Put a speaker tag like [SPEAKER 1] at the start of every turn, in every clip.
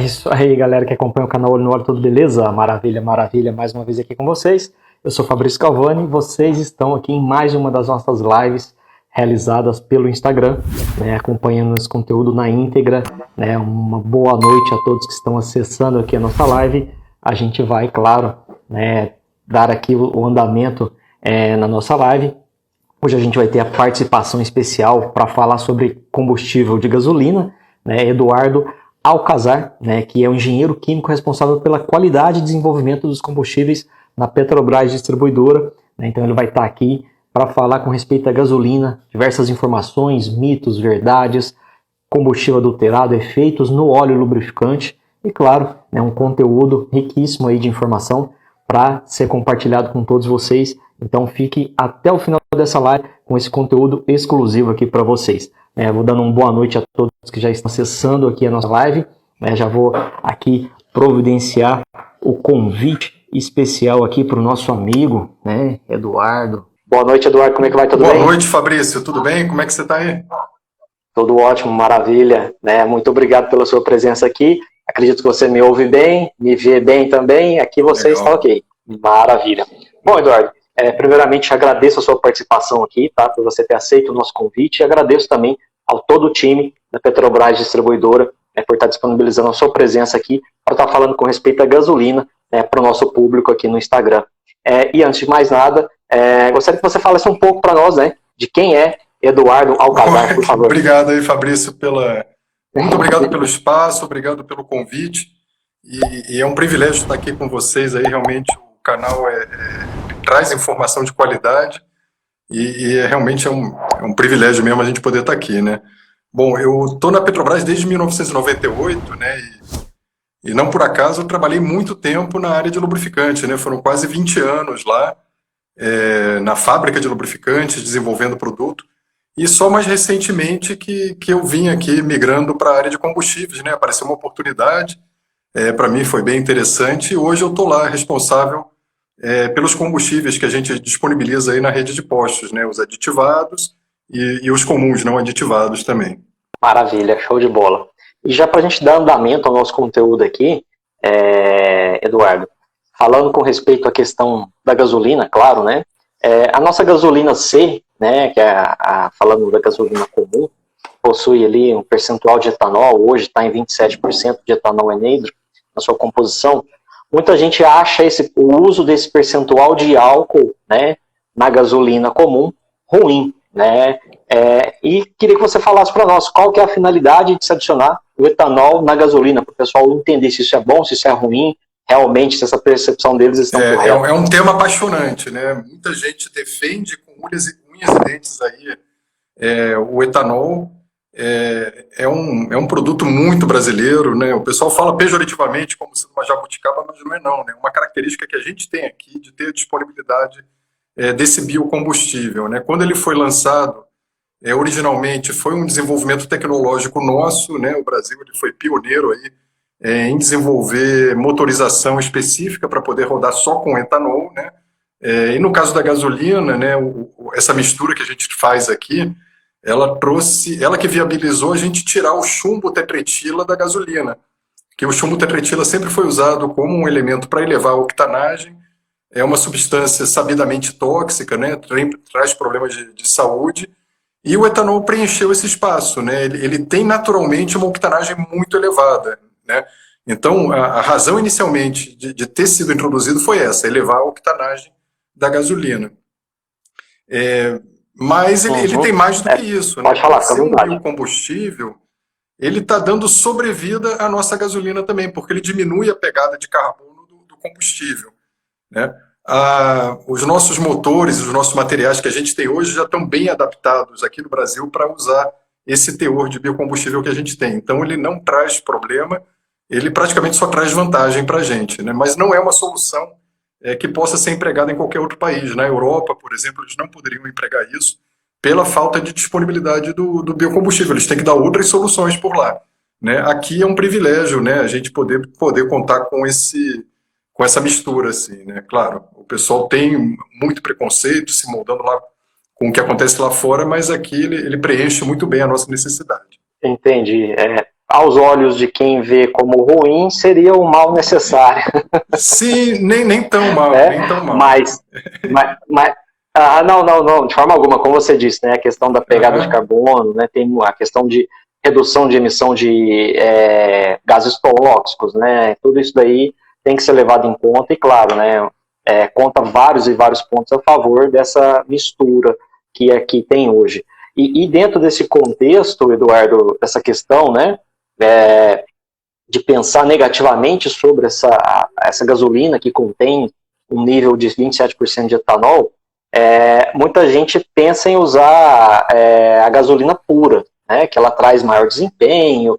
[SPEAKER 1] isso aí, galera que acompanha o canal Olho no Olho, tudo beleza? Maravilha, maravilha, mais uma vez aqui com vocês. Eu sou Fabrício Calvani e vocês estão aqui em mais uma das nossas lives realizadas pelo Instagram, né, acompanhando esse conteúdo na íntegra, né, uma boa noite a todos que estão acessando aqui a nossa live. A gente vai, claro, né, dar aqui o andamento na nossa live. Hoje a gente vai ter a participação especial para falar sobre combustível de gasolina, né, Eduardo Alcazar, né, que é o engenheiro químico responsável pela qualidade e desenvolvimento dos combustíveis na Petrobras Distribuidora, né, então ele vai estar aqui para falar com respeito à gasolina, diversas informações, mitos, verdades, combustível adulterado, efeitos no óleo lubrificante e, claro, né, um conteúdo riquíssimo aí de informação para ser compartilhado com todos vocês. Então fique até o final dessa live com esse conteúdo exclusivo aqui para vocês. Vou dando uma boa noite a todos que já estão acessando aqui a nossa live. Já vou aqui providenciar o convite especial aqui para o nosso amigo, né, Eduardo. Boa noite, Eduardo. Como é que vai? Tudo bem?
[SPEAKER 2] Boa noite, Fabrício. Tudo bem? Como é que você está aí?
[SPEAKER 1] Tudo ótimo, maravilha. Muito obrigado pela sua presença aqui. Acredito que você me ouve bem, me vê bem também. Aqui você está ok. Maravilha. Bom, Eduardo, primeiramente agradeço a sua participação aqui, tá? Por você ter aceito o nosso convite, e agradeço também ao todo o time da Petrobras Distribuidora, por estar disponibilizando a sua presença aqui para estar falando com respeito à gasolina, para o nosso público aqui no Instagram. E antes de mais nada, gostaria que você falasse um pouco para nós, né, de quem é Eduardo Alcazar, por favor.
[SPEAKER 2] Obrigado aí, Fabrício, muito obrigado pelo espaço, obrigado pelo convite, e é um privilégio estar aqui com vocês aí. Realmente o canal traz informação de qualidade e realmente é um privilégio mesmo a gente poder estar aqui, né? Bom, eu estou na Petrobras desde 1998, né, e não por acaso eu trabalhei muito tempo na área de lubrificante, né? Foram quase 20 anos lá, na fábrica de lubrificantes, desenvolvendo produto. E só mais recentemente que eu vim aqui migrando para a área de combustíveis, né? Apareceu uma oportunidade, para mim foi bem interessante, e hoje eu estou lá responsável pelos combustíveis que a gente disponibiliza aí na rede de postos, né? Os aditivados e os comuns, não aditivados também.
[SPEAKER 1] Maravilha, show de bola. E já para a gente dar andamento ao nosso conteúdo aqui, Eduardo, falando com respeito à questão da gasolina, claro, né? A nossa gasolina C, né, que falando da gasolina comum, possui ali um percentual de etanol, hoje está em 27% de etanol anidro na sua composição. Muita gente acha o uso desse percentual de álcool, né, na gasolina comum ruim, né? E queria que você falasse para nós qual que é a finalidade de se adicionar o etanol na gasolina, para o pessoal entender se isso é bom, se isso é ruim, realmente, se essa percepção deles está correta.
[SPEAKER 2] É um tema apaixonante, né? Muita gente defende com unhas e dentes aí o etanol. É um produto muito brasileiro, né? O pessoal fala pejorativamente como sendo uma jabuticaba, mas não é não, né? Uma característica que a gente tem aqui de ter disponibilidade desse biocombustível, né? Quando ele foi lançado, originalmente foi um desenvolvimento tecnológico nosso, né? O Brasil ele foi pioneiro aí em desenvolver motorização específica para poder rodar só com etanol, né? E no caso da gasolina, né? Essa mistura que a gente faz aqui, ela que viabilizou a gente tirar o chumbo tetretila da gasolina, que o chumbo tetretila sempre foi usado como um elemento para elevar a octanagem. É uma substância sabidamente tóxica, né? Traz problemas de saúde. E o etanol preencheu esse espaço, né? Ele tem naturalmente uma octanagem muito elevada, né? Então, a razão inicialmente de ter sido introduzido foi essa, elevar a octanagem da gasolina. Mas ele tem mais do que isso, né?
[SPEAKER 1] Pode falar,
[SPEAKER 2] ser um biocombustível, ele está dando sobrevida à nossa gasolina também, porque ele diminui a pegada de carbono do combustível, né? Os nossos motores, os nossos materiais que a gente tem hoje já estão bem adaptados aqui no Brasil para usar esse teor de biocombustível que a gente tem. Então ele não traz problema, ele praticamente só traz vantagem para a gente, né? Mas não é uma solução que possa ser empregada em qualquer outro país. Na Europa, por exemplo, eles não poderiam empregar isso pela falta de disponibilidade do biocombustível. Eles têm que dar outras soluções por lá, né? Aqui é um privilégio, né, a gente poder contar com essa mistura, assim, né? Claro, o pessoal tem muito preconceito se moldando lá com o que acontece lá fora, mas aqui ele preenche muito bem a nossa necessidade.
[SPEAKER 1] Entendi. aos olhos de quem vê como ruim, seria um mal necessário.
[SPEAKER 2] Sim, nem tão mal,
[SPEAKER 1] Né?
[SPEAKER 2] nem tão mal.
[SPEAKER 1] Mas não, de forma alguma, como você disse, né, a questão da pegada de carbono, né, tem a questão de redução de emissão de gases tóxicos, né, tudo isso daí tem que ser levado em conta e, claro, né, conta vários e vários pontos a favor dessa mistura que aqui tem hoje. E dentro desse contexto, Eduardo, dessa questão, né, de pensar negativamente sobre essa gasolina que contém um nível de 27% de etanol, muita gente pensa em usar a gasolina pura, né, que ela traz maior desempenho,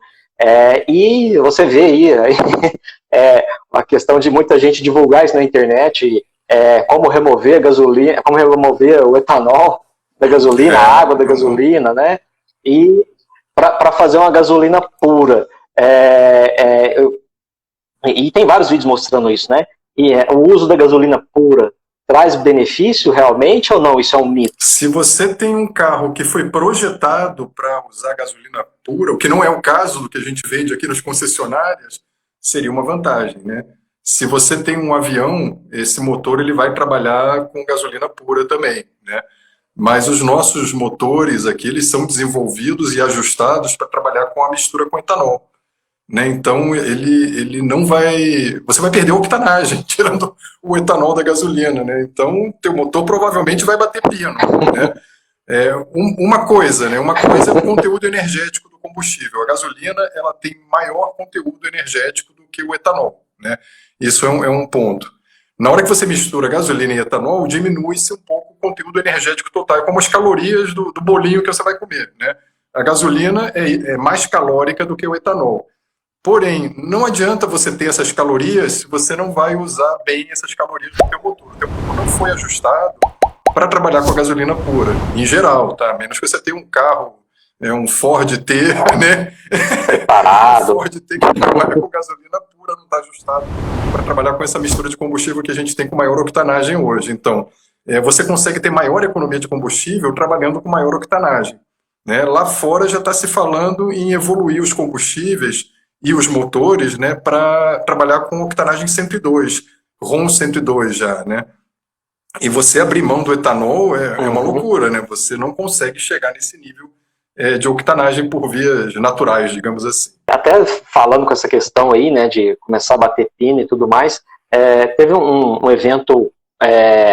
[SPEAKER 1] e você vê aí a questão de muita gente divulgar isso na internet, como remover a gasolina, como remover o etanol da gasolina, a água da gasolina, né, e para fazer uma gasolina pura. E tem vários vídeos mostrando isso, né? E o uso da gasolina pura traz benefício realmente ou não? Isso é um mito?
[SPEAKER 2] Se você tem um carro que foi projetado para usar gasolina pura, o que não é o caso do que a gente vende aqui nas concessionárias, seria uma vantagem, né? Se você tem um avião, esse motor ele vai trabalhar com gasolina pura também, né? Mas os nossos motores aqui, eles são desenvolvidos e ajustados para trabalhar com a mistura com etanol, né? Então ele não vai, você vai perder a octanagem tirando o etanol da gasolina, né? Então teu motor provavelmente vai bater pino, né? Uma coisa, né? Uma coisa é o conteúdo energético do combustível. A gasolina ela tem maior conteúdo energético do que o etanol, né? Isso é um ponto. Na hora que você mistura gasolina e etanol, diminui-se um pouco o conteúdo energético total, como as calorias do bolinho que você vai comer, né? A gasolina é mais calórica do que o etanol. Porém, não adianta você ter essas calorias se você não vai usar bem essas calorias do teu motor. O teu motor não foi ajustado para trabalhar com a gasolina pura, em geral, tá? A menos que você tenha um carro, um Ford T, né?
[SPEAKER 1] Preparado.
[SPEAKER 2] Um Ford T que trabalha com gasolina pura, não está ajustado para trabalhar com essa mistura de combustível que a gente tem com maior octanagem hoje. Então, você consegue ter maior economia de combustível trabalhando com maior octanagem, né? Lá fora já está se falando em evoluir os combustíveis e os motores, né, para trabalhar com octanagem 102, RON 102 já, né? E você abrir mão do etanol é uma loucura, né? Você não consegue chegar nesse nível de octanagem por vias naturais, digamos assim.
[SPEAKER 1] Até falando com essa questão aí, né, de começar a bater pino e tudo mais, teve um evento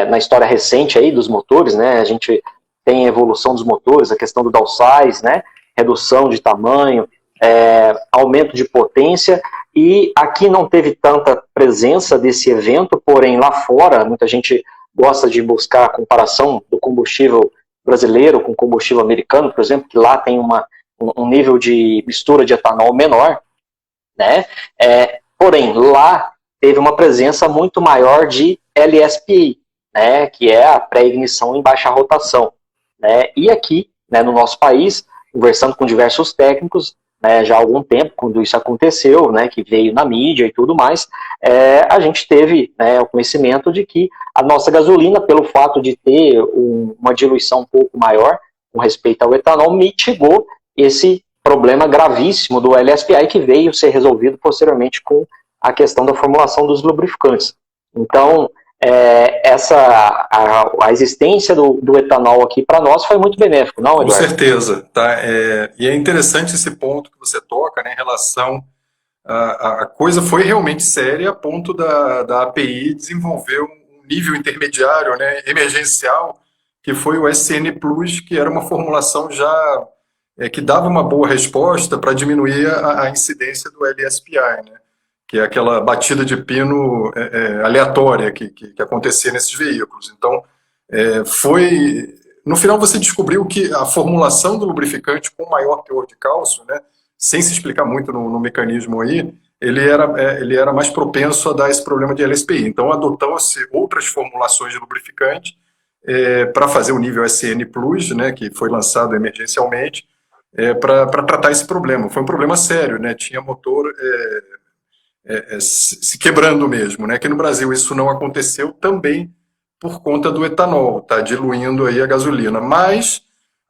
[SPEAKER 1] na história recente aí dos motores, né? A gente tem a evolução dos motores, a questão do downsize, né? Redução de tamanho, aumento de potência, e aqui não teve tanta presença desse evento, porém lá fora, muita gente gosta de buscar a comparação do combustível brasileiro com combustível americano, por exemplo, que lá tem um nível de mistura de etanol menor, né? Porém, lá teve uma presença muito maior de LSPI, né? Que é a pré-ignição em baixa rotação, né? E aqui, né, no nosso país, conversando com diversos técnicos, né, já há algum tempo, quando isso aconteceu, né, que veio na mídia e tudo mais, a gente teve, né, o conhecimento de que a nossa gasolina, pelo fato de ter uma diluição um pouco maior com respeito ao etanol, mitigou esse problema gravíssimo do LSPI que veio ser resolvido posteriormente com a questão da formulação dos lubrificantes. Então, a existência do etanol aqui para nós foi muito benéfico, não, Eduardo?
[SPEAKER 2] Com certeza, tá? E é interessante esse ponto que você toca, né, em relação a coisa foi realmente séria a ponto da API desenvolver um nível intermediário, né, emergencial, que foi o SN Plus, que era uma formulação já que dava uma boa resposta para diminuir a incidência do LSPI, né, que é aquela batida de pino aleatória que acontecia nesses veículos. Então, no final você descobriu que a formulação do lubrificante com maior teor de cálcio, né, sem se explicar muito no mecanismo aí, ele era mais propenso a dar esse problema de LSPI. Então adotou-se outras formulações de lubrificante para fazer o nível SN Plus, né, que foi lançado emergencialmente, para tratar esse problema. Foi um problema sério, né, tinha motor se quebrando mesmo, né? Aqui no Brasil isso não aconteceu também por conta do etanol, tá diluindo aí a gasolina. Mas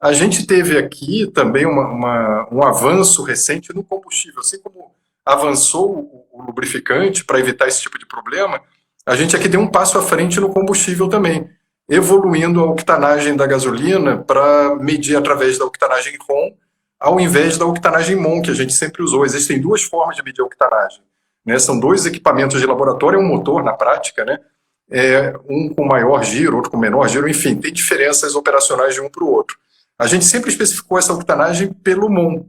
[SPEAKER 2] a gente teve aqui também um avanço recente no combustível. Assim como avançou o lubrificante para evitar esse tipo de problema, a gente aqui deu um passo à frente no combustível também, evoluindo a octanagem da gasolina para medir através da octanagem ROM, ao invés da octanagem MON, que a gente sempre usou. Existem duas formas de medir a octanagem, né? São dois equipamentos de laboratório, um motor na prática, né? Um com maior giro, outro com menor giro, enfim, tem diferenças operacionais de um para o outro. A gente sempre especificou essa octanagem pelo MON.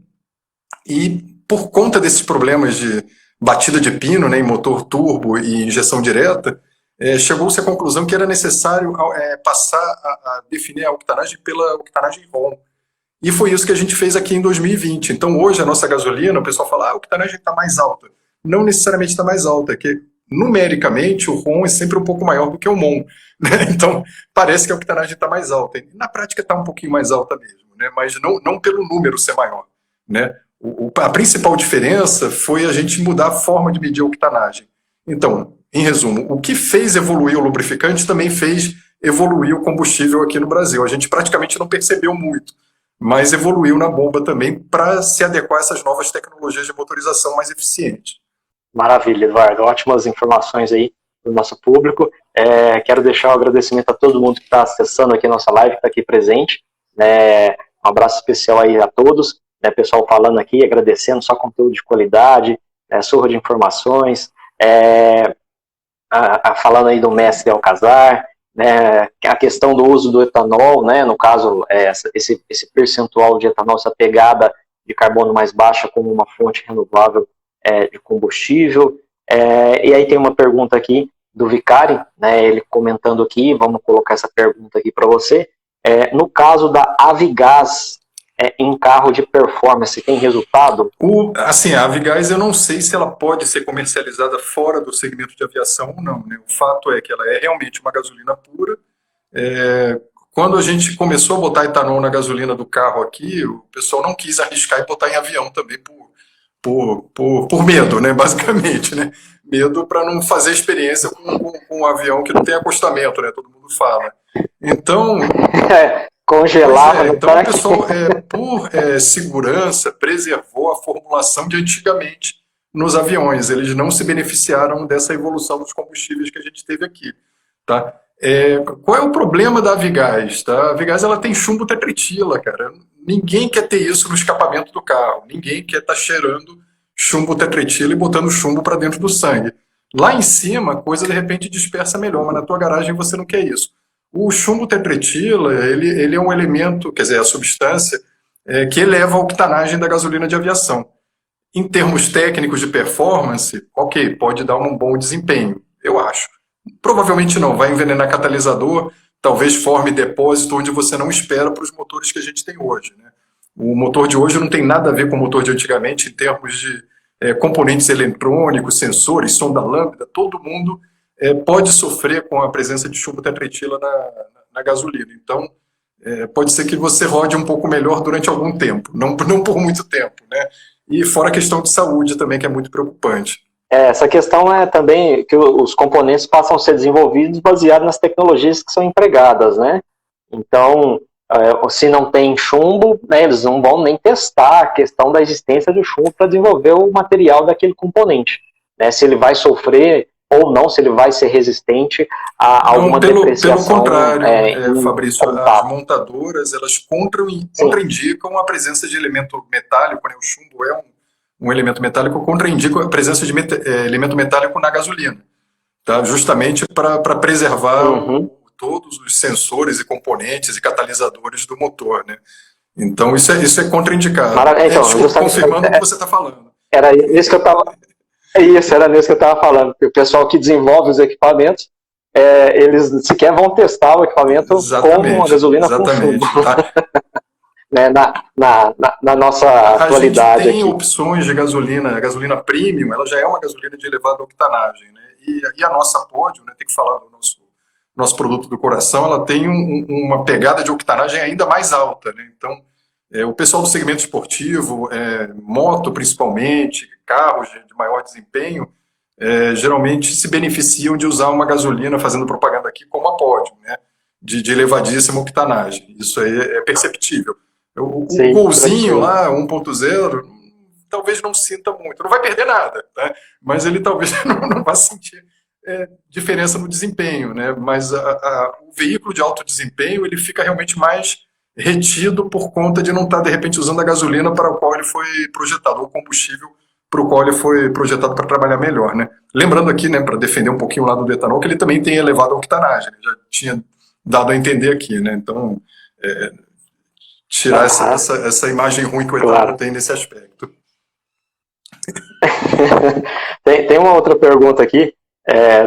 [SPEAKER 2] E por conta desses problemas de batida de pino, né, em motor turbo e injeção direta, chegou-se à conclusão que era necessário passar a definir a octanagem pela octanagem ROM. E foi isso que a gente fez aqui em 2020. Então hoje a nossa gasolina, o pessoal fala, a octanagem está mais alta. Não necessariamente está mais alta, é que numericamente o ROM é sempre um pouco maior do que o MON, né? Então parece que a octanagem está mais alta. E na prática está um pouquinho mais alta mesmo, né? Mas não pelo número ser maior, né? A principal diferença foi a gente mudar a forma de medir a octanagem. Então, em resumo, o que fez evoluir o lubrificante também fez evoluir o combustível aqui no Brasil. A gente praticamente não percebeu muito, mas evoluiu na bomba também para se adequar a essas novas tecnologias de motorização mais eficientes.
[SPEAKER 1] Maravilha, Eduardo. Ótimas informações aí para o nosso público. Quero deixar um agradecimento a todo mundo que está acessando aqui a nossa live, que está aqui presente. Um abraço especial aí a todos. Pessoal falando aqui, agradecendo, só conteúdo de qualidade, surra de informações, falando aí do mestre Alcazar, né, a questão do uso do etanol, né, no caso, esse percentual de etanol, essa pegada de carbono mais baixa como uma fonte renovável de combustível. E aí tem uma pergunta aqui do Vicari, né, ele comentando aqui, vamos colocar essa pergunta aqui para você. No caso da Avigás, em carro de performance, tem resultado?
[SPEAKER 2] Assim, a Avigás, eu não sei se ela pode ser comercializada fora do segmento de aviação ou não, né? O fato é que ela é realmente uma gasolina pura. Quando a gente começou a botar etanol na gasolina do carro aqui, o pessoal não quis arriscar e botar em avião também por medo, né? Basicamente, né? Medo para não fazer experiência com um avião que não tem acostamento, né? Todo mundo fala. Então...
[SPEAKER 1] congelava.
[SPEAKER 2] Então o pessoal, por segurança, preservou a formulação de antigamente nos aviões. Eles não se beneficiaram dessa evolução dos combustíveis que a gente teve aqui. Tá? Qual é o problema da Avigás? Tá? A Avigás ela tem chumbo tetretila, cara. Ninguém quer ter isso no escapamento do carro. Ninguém quer estar cheirando chumbo tetretila e botando chumbo para dentro do sangue. Lá em cima, a coisa de repente dispersa melhor, mas na tua garagem você não quer isso. O chumbo tetretila, ele é um elemento, quer dizer, a substância que eleva a octanagem da gasolina de aviação. Em termos técnicos de performance, ok, pode dar um bom desempenho, eu acho. Provavelmente não, vai envenenar catalisador, talvez forme depósito onde você não espera para os motores que a gente tem hoje, né? O motor de hoje não tem nada a ver com o motor de antigamente em termos de componentes eletrônicos, sensores, sonda lambda, todo mundo pode sofrer com a presença de chumbo tetretila na gasolina. Então, pode ser que você rode um pouco melhor durante algum tempo, não por muito tempo, né? E fora a questão de saúde também, que é muito preocupante.
[SPEAKER 1] Essa questão é também que os componentes passam a ser desenvolvidos baseados nas tecnologias que são empregadas, né? Então, se não tem chumbo, né, eles não vão nem testar a questão da existência do chumbo para desenvolver o material daquele componente, né? Se ele vai sofrer ou não, se ele vai ser resistente a alguma depreciação.
[SPEAKER 2] Pelo contrário, Fabrício, as montadoras, elas contraindicam a presença de elemento metálico, né? O chumbo é um elemento metálico, contraindica a presença de elemento metálico na gasolina, tá? Justamente para preservar todos os sensores e componentes e catalisadores do motor, né? Então isso é contraindicado. Confirmando o que você está falando.
[SPEAKER 1] Era isso que eu estava... era nisso que eu estava falando. O pessoal que desenvolve os equipamentos, eles sequer vão testar o equipamento com uma gasolina com chumbo. Tá? Né, na nossa atualidade.
[SPEAKER 2] A gente tem
[SPEAKER 1] aqui
[SPEAKER 2] opções de gasolina, a gasolina premium, ela já é uma gasolina de elevada octanagem, né? E a nossa Pódio, né, tem que falar do nosso produto do coração, ela tem uma pegada de octanagem ainda mais alta, né? Então, o pessoal do segmento esportivo, moto principalmente, carros de maior desempenho, geralmente se beneficiam de usar uma gasolina, fazendo propaganda aqui, como a Pódio, né? De elevadíssima octanagem. Isso aí é perceptível. O
[SPEAKER 1] Sim,
[SPEAKER 2] golzinho
[SPEAKER 1] tranquilo.
[SPEAKER 2] lá, 1.0, talvez não sinta muito. Não vai perder nada, tá? Mas ele talvez não vá sentir diferença no desempenho, né? Mas o veículo de alto desempenho ele fica realmente mais retido por conta de não estar, de repente, usando a gasolina para o qual ele foi projetado, ou o combustível para o qual ele foi projetado para trabalhar melhor, né? Lembrando aqui, né, para defender um pouquinho o lado do etanol, que ele também tem elevada octanagem, né? Já tinha dado a entender aqui, né? Então, tirar
[SPEAKER 1] Aham,
[SPEAKER 2] essa imagem ruim que o etanol
[SPEAKER 1] claro.
[SPEAKER 2] tem nesse aspecto.
[SPEAKER 1] Tem uma outra pergunta aqui,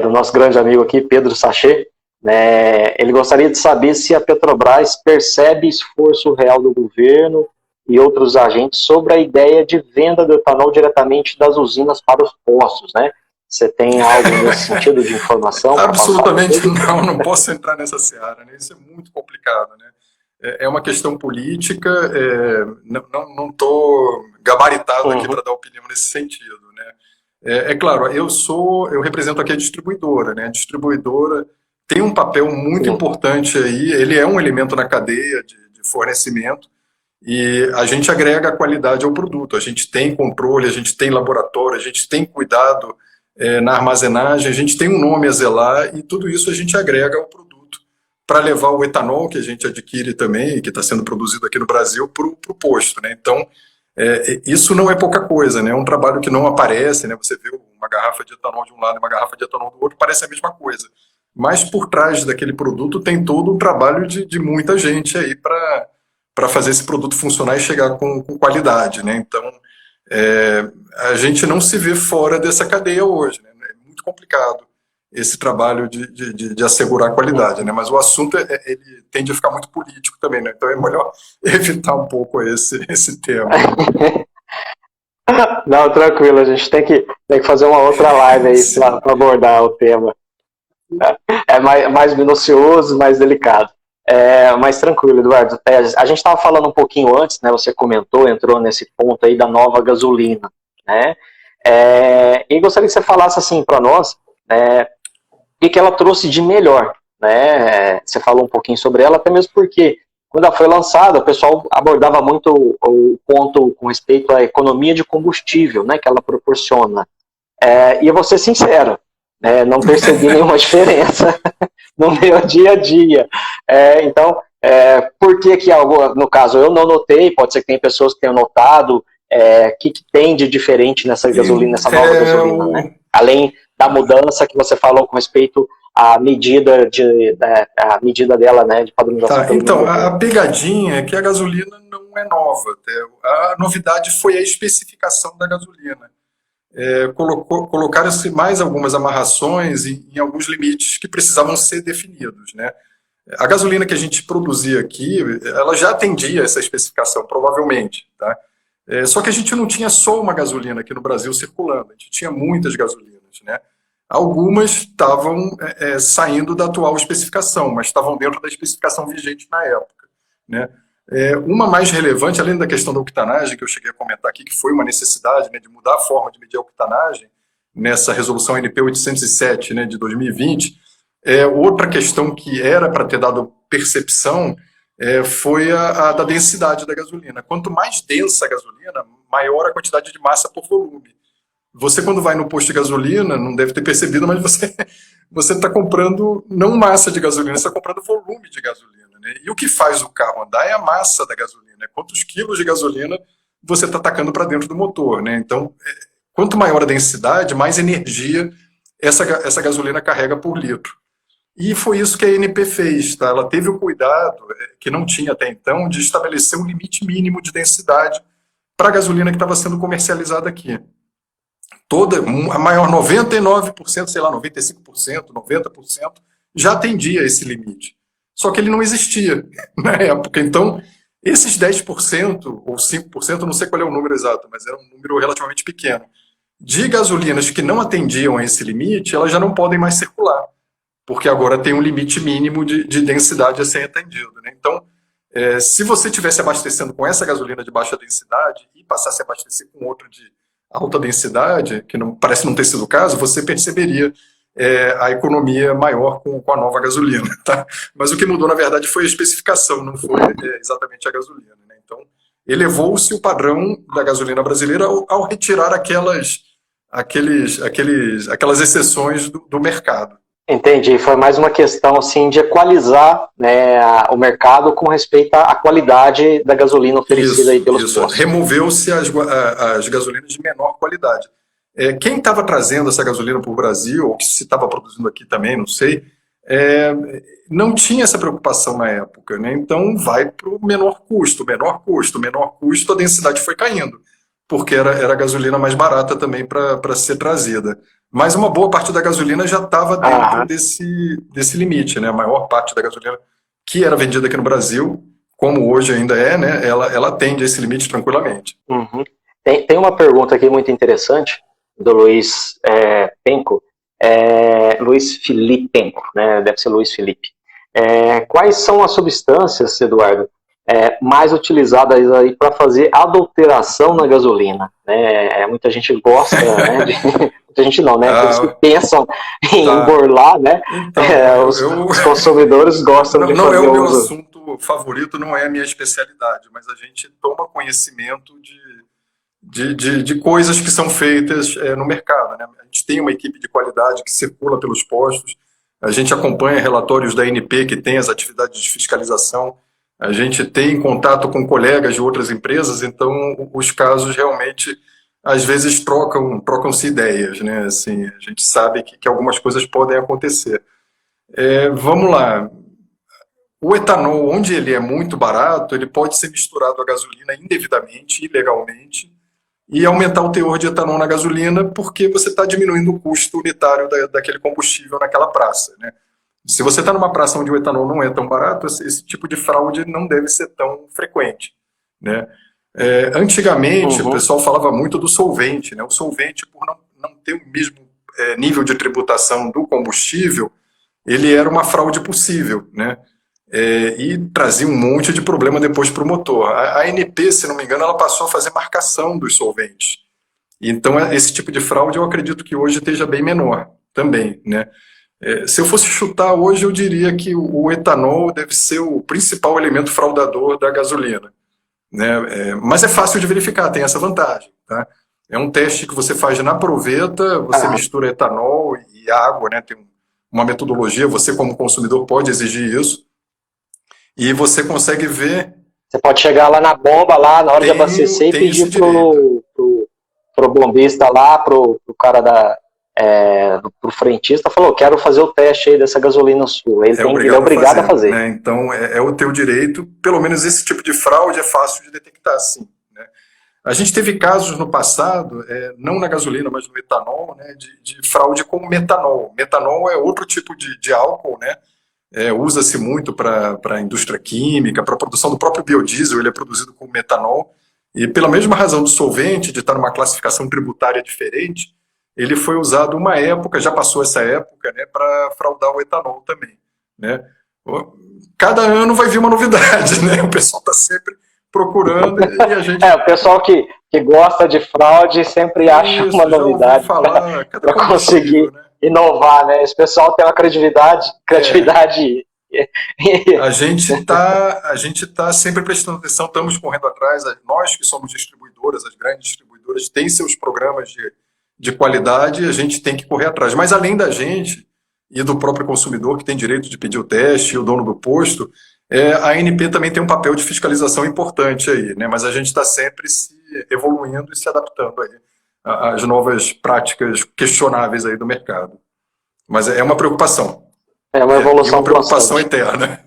[SPEAKER 1] do nosso grande amigo aqui, Pedro Sachê. Né? Ele gostaria de saber se a Petrobras percebe esforço real do governo e outros agentes sobre a ideia de venda do etanol diretamente das usinas para os postos, né? Você tem algo nesse sentido de informação para passar para
[SPEAKER 2] Absolutamente
[SPEAKER 1] ele?
[SPEAKER 2] não posso entrar nessa seara, né? Isso é muito complicado, né? É uma questão política, não estou gabaritado aqui
[SPEAKER 1] Uhum,
[SPEAKER 2] para dar opinião nesse sentido, né? Claro, eu represento aqui a distribuidora, né? A distribuidora tem um papel muito
[SPEAKER 1] sim.
[SPEAKER 2] importante aí, ele é um elemento na cadeia de fornecimento e a gente agrega a qualidade ao produto. A gente tem controle, a gente tem laboratório, a gente tem cuidado na armazenagem, a gente tem um nome a zelar e tudo isso a gente agrega ao produto para levar o etanol que a gente adquire também, que está sendo produzido aqui no Brasil, para o posto, né? Então, isso não é pouca coisa, né? É um trabalho que não aparece, né? Você vê uma garrafa de etanol de um lado e uma garrafa de etanol do outro, parece a mesma coisa. Mas por trás daquele produto tem todo um trabalho de muita gente aí para fazer esse produto funcionar e chegar com qualidade, né? Então, a gente não se vê fora dessa cadeia hoje, né? É muito complicado esse trabalho de assegurar a qualidade, né? Mas o assunto ele tende a ficar muito político também, né? Então é melhor evitar um pouco esse tema.
[SPEAKER 1] Não, tranquilo, a gente tem que fazer uma outra live aí para
[SPEAKER 2] Sim.
[SPEAKER 1] abordar o tema. É mais minucioso, mais delicado. Mas tranquilo, Eduardo. A gente estava falando um pouquinho antes, né? Você comentou, entrou nesse ponto aí da nova gasolina, né? E gostaria que você falasse assim para nós, né? O que ela trouxe de melhor, né? Você falou um pouquinho sobre ela, até mesmo porque quando ela foi lançada, o pessoal abordava muito o ponto com respeito à economia de combustível, né? Que ela proporciona. E eu vou ser sincero, né, não percebi nenhuma diferença no meu dia a dia. Então, por que algo, no caso, eu não notei, pode ser que tenha pessoas que tenham notado, que tem de diferente nessa gasolina, nessa nova gasolina, né? Além da mudança que você falou com respeito à medida, a medida dela, né, de padronização
[SPEAKER 2] Tá,
[SPEAKER 1] pelo
[SPEAKER 2] então,
[SPEAKER 1] governo.
[SPEAKER 2] a pegadinha é que a gasolina não é nova. A novidade foi a especificação da gasolina. Colocaram-se mais algumas amarrações em alguns limites que precisavam ser definidos, né? A gasolina que a gente produzia aqui, ela já atendia essa especificação, provavelmente, tá? Só que a gente não tinha só uma gasolina aqui no Brasil circulando, a gente tinha muitas gasolinas, né? Algumas estavam saindo da atual especificação, mas estavam dentro da especificação vigente na época, né? Uma mais relevante, além da questão da octanagem, que eu cheguei a comentar aqui, que foi uma necessidade, né, de mudar a forma de medir a octanagem, nessa resolução NP 807, né, de 2020, outra questão que era para ter dado percepção foi a da densidade da gasolina. Quanto mais densa a gasolina, maior a quantidade de massa por volume. Você, quando vai no posto de gasolina, não deve ter percebido, mas você está comprando não massa de gasolina, você está comprando volume de gasolina. Né? E o que faz o carro andar é a massa da gasolina. Quantos quilos de gasolina você está tacando para dentro do motor. Né? Então, quanto maior a densidade, mais energia essa gasolina carrega por litro. E foi isso que a ANP fez. Tá? Ela teve o cuidado, que não tinha até então, de estabelecer um limite mínimo de densidade para a gasolina que estava sendo comercializada aqui. A maior 99%, sei lá, 95%, 90%, já atendia esse limite. Só que ele não existia na época. Então, esses 10% ou 5%, não sei qual é o número exato, mas era um número relativamente pequeno, de gasolinas que não atendiam a esse limite, elas já não podem mais circular, porque agora tem um limite mínimo de densidade a ser atendido. Né? Então, se você estivesse abastecendo com essa gasolina de baixa densidade e passasse a abastecer com outra de alta densidade, que não, parece não ter sido o caso, você perceberia a economia maior com a nova gasolina. Tá? Mas o que mudou, na verdade, foi a especificação, não foi exatamente a gasolina. Né? Então, elevou-se o padrão da gasolina brasileira ao retirar aquelas exceções do mercado.
[SPEAKER 1] Entendi, foi mais uma questão assim de equalizar, né, o mercado com respeito à qualidade da gasolina oferecida aí pelos postos.
[SPEAKER 2] Removeu-se as gasolinas de menor qualidade. Quem estava trazendo essa gasolina para o Brasil, ou que se estava produzindo aqui também, não sei, não tinha essa preocupação na época, né? Então vai para o menor custo, a densidade foi caindo, porque era a gasolina mais barata também para ser trazida. Mas uma boa parte da gasolina já estava dentro desse limite, né? A maior parte da gasolina que era vendida aqui no Brasil, como hoje ainda né? Ela atende a esse limite tranquilamente.
[SPEAKER 1] Uhum. Tem uma pergunta aqui muito interessante do Luiz Penco, Luiz Felipe Penco, né? Deve ser Luiz Felipe. Quais são as substâncias, Eduardo, mais utilizadas aí para fazer adulteração na gasolina? Muita gente gosta, né? Muita gente não, né? Aqueles que pensam em burlar, né?
[SPEAKER 2] Então,
[SPEAKER 1] os consumidores gostam de fazer
[SPEAKER 2] não é o meu assunto favorito, não é a minha especialidade, mas a gente toma conhecimento de coisas que são feitas no mercado, né? A gente tem uma equipe de qualidade que circula pelos postos, a gente acompanha relatórios da ANP que tem as atividades de fiscalização, a gente tem contato com colegas de outras empresas, então os casos realmente às vezes trocam-se ideias, né? Assim, a gente sabe que algumas coisas podem acontecer. Vamos lá. O etanol, onde ele é muito barato, ele pode ser misturado à gasolina indevidamente, ilegalmente, e aumentar o teor de etanol na gasolina, porque você está diminuindo o custo unitário daquele combustível naquela praça, né? Se você está numa praça onde o etanol não é tão barato, esse tipo de fraude não deve ser tão frequente, né? Antigamente, o pessoal falava muito do solvente, né? O solvente, por não ter o mesmo nível de tributação do combustível, ele era uma fraude possível, né? E trazia um monte de problema depois para o motor. A ANP, se não me engano, ela passou a fazer marcação dos solventes. Então, esse tipo de fraude eu acredito que hoje esteja bem menor também, né? Se eu fosse chutar hoje, eu diria que o etanol deve ser o principal elemento fraudador da gasolina, né? Mas é fácil de verificar, tem essa vantagem, tá? É um teste que você faz na proveta, você mistura etanol e água, né? Tem uma metodologia, você como consumidor pode exigir isso, e você consegue ver...
[SPEAKER 1] Você pode chegar lá na bomba, lá na hora de abastecer e pedir pro bombista lá, pro cara pro frentista, falou, quero fazer o teste aí dessa gasolina sua. Ele é obrigado a fazer.
[SPEAKER 2] Né? Então, é o teu direito. Pelo menos esse tipo de fraude é fácil de detectar, sim, né? A gente teve casos no passado, não na gasolina, mas no etanol, né, de fraude com metanol. Metanol é outro tipo de álcool, né? Usa-se muito para a indústria química, para a produção do próprio biodiesel, ele é produzido com metanol, e pela mesma razão do solvente, de estar numa classificação tributária diferente, ele foi usado uma época, já passou essa época, né, para fraudar o etanol também, né? Cada ano vai vir uma novidade, né? O pessoal está sempre procurando e a gente...
[SPEAKER 1] o pessoal que gosta de fraude sempre acha uma novidade para conseguir, né, inovar, né? Esse pessoal tem uma criatividade.
[SPEAKER 2] A gente tá sempre prestando atenção, estamos correndo atrás. Nós que somos distribuidoras, as grandes distribuidoras, têm seus programas de qualidade, a gente tem que correr atrás. Mas além da gente e do próprio consumidor, que tem direito de pedir o teste, e o dono do posto, a ANP também tem um papel de fiscalização importante aí, né? Mas a gente está sempre se evoluindo e se adaptando aí às novas práticas questionáveis aí do mercado. Mas é uma preocupação.
[SPEAKER 1] É uma evolução,
[SPEAKER 2] uma preocupação eterna.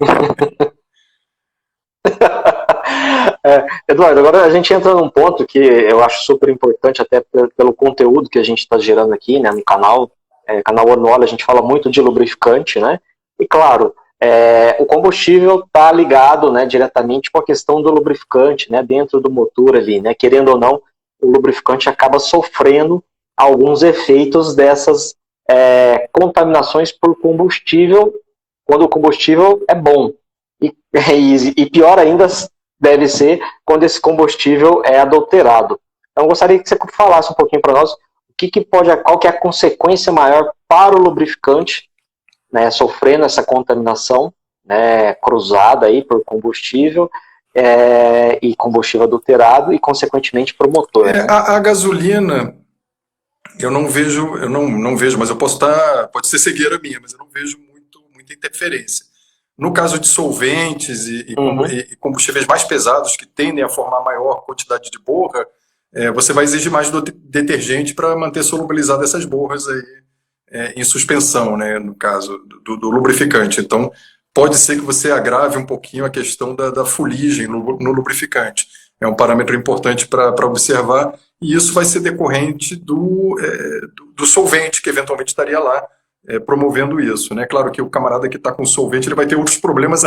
[SPEAKER 1] Eduardo, agora a gente entra num ponto que eu acho super importante, até pelo conteúdo que a gente está gerando aqui, né, no canal. Canal Ornola, a gente fala muito de lubrificante, né? E claro, o combustível está ligado, né, diretamente com a questão do lubrificante, né, dentro do motor ali, né? Querendo ou não, o lubrificante acaba sofrendo alguns efeitos dessas contaminações por combustível, quando o combustível é bom. E pior ainda deve ser quando esse combustível é adulterado. Então, eu gostaria que você falasse um pouquinho para nós qual que é a consequência maior para o lubrificante, né, sofrendo essa contaminação, né, cruzada aí por combustível, e combustível adulterado e, consequentemente, para o motor. Né?
[SPEAKER 2] A gasolina, eu não vejo, mas eu posso estar, pode ser cegueira minha, mas eu não vejo muita interferência. No caso de solventes e combustíveis mais pesados que tendem a formar maior quantidade de borra, você vai exigir mais do detergente para manter solubilizado essas borras aí em suspensão, né, no caso do lubrificante. Então, pode ser que você agrave um pouquinho a questão da fuligem no lubrificante. É um parâmetro importante para observar, e isso vai ser decorrente do solvente que eventualmente estaria lá promovendo isso, né? Claro que o camarada que está com solvente ele vai ter outros problemas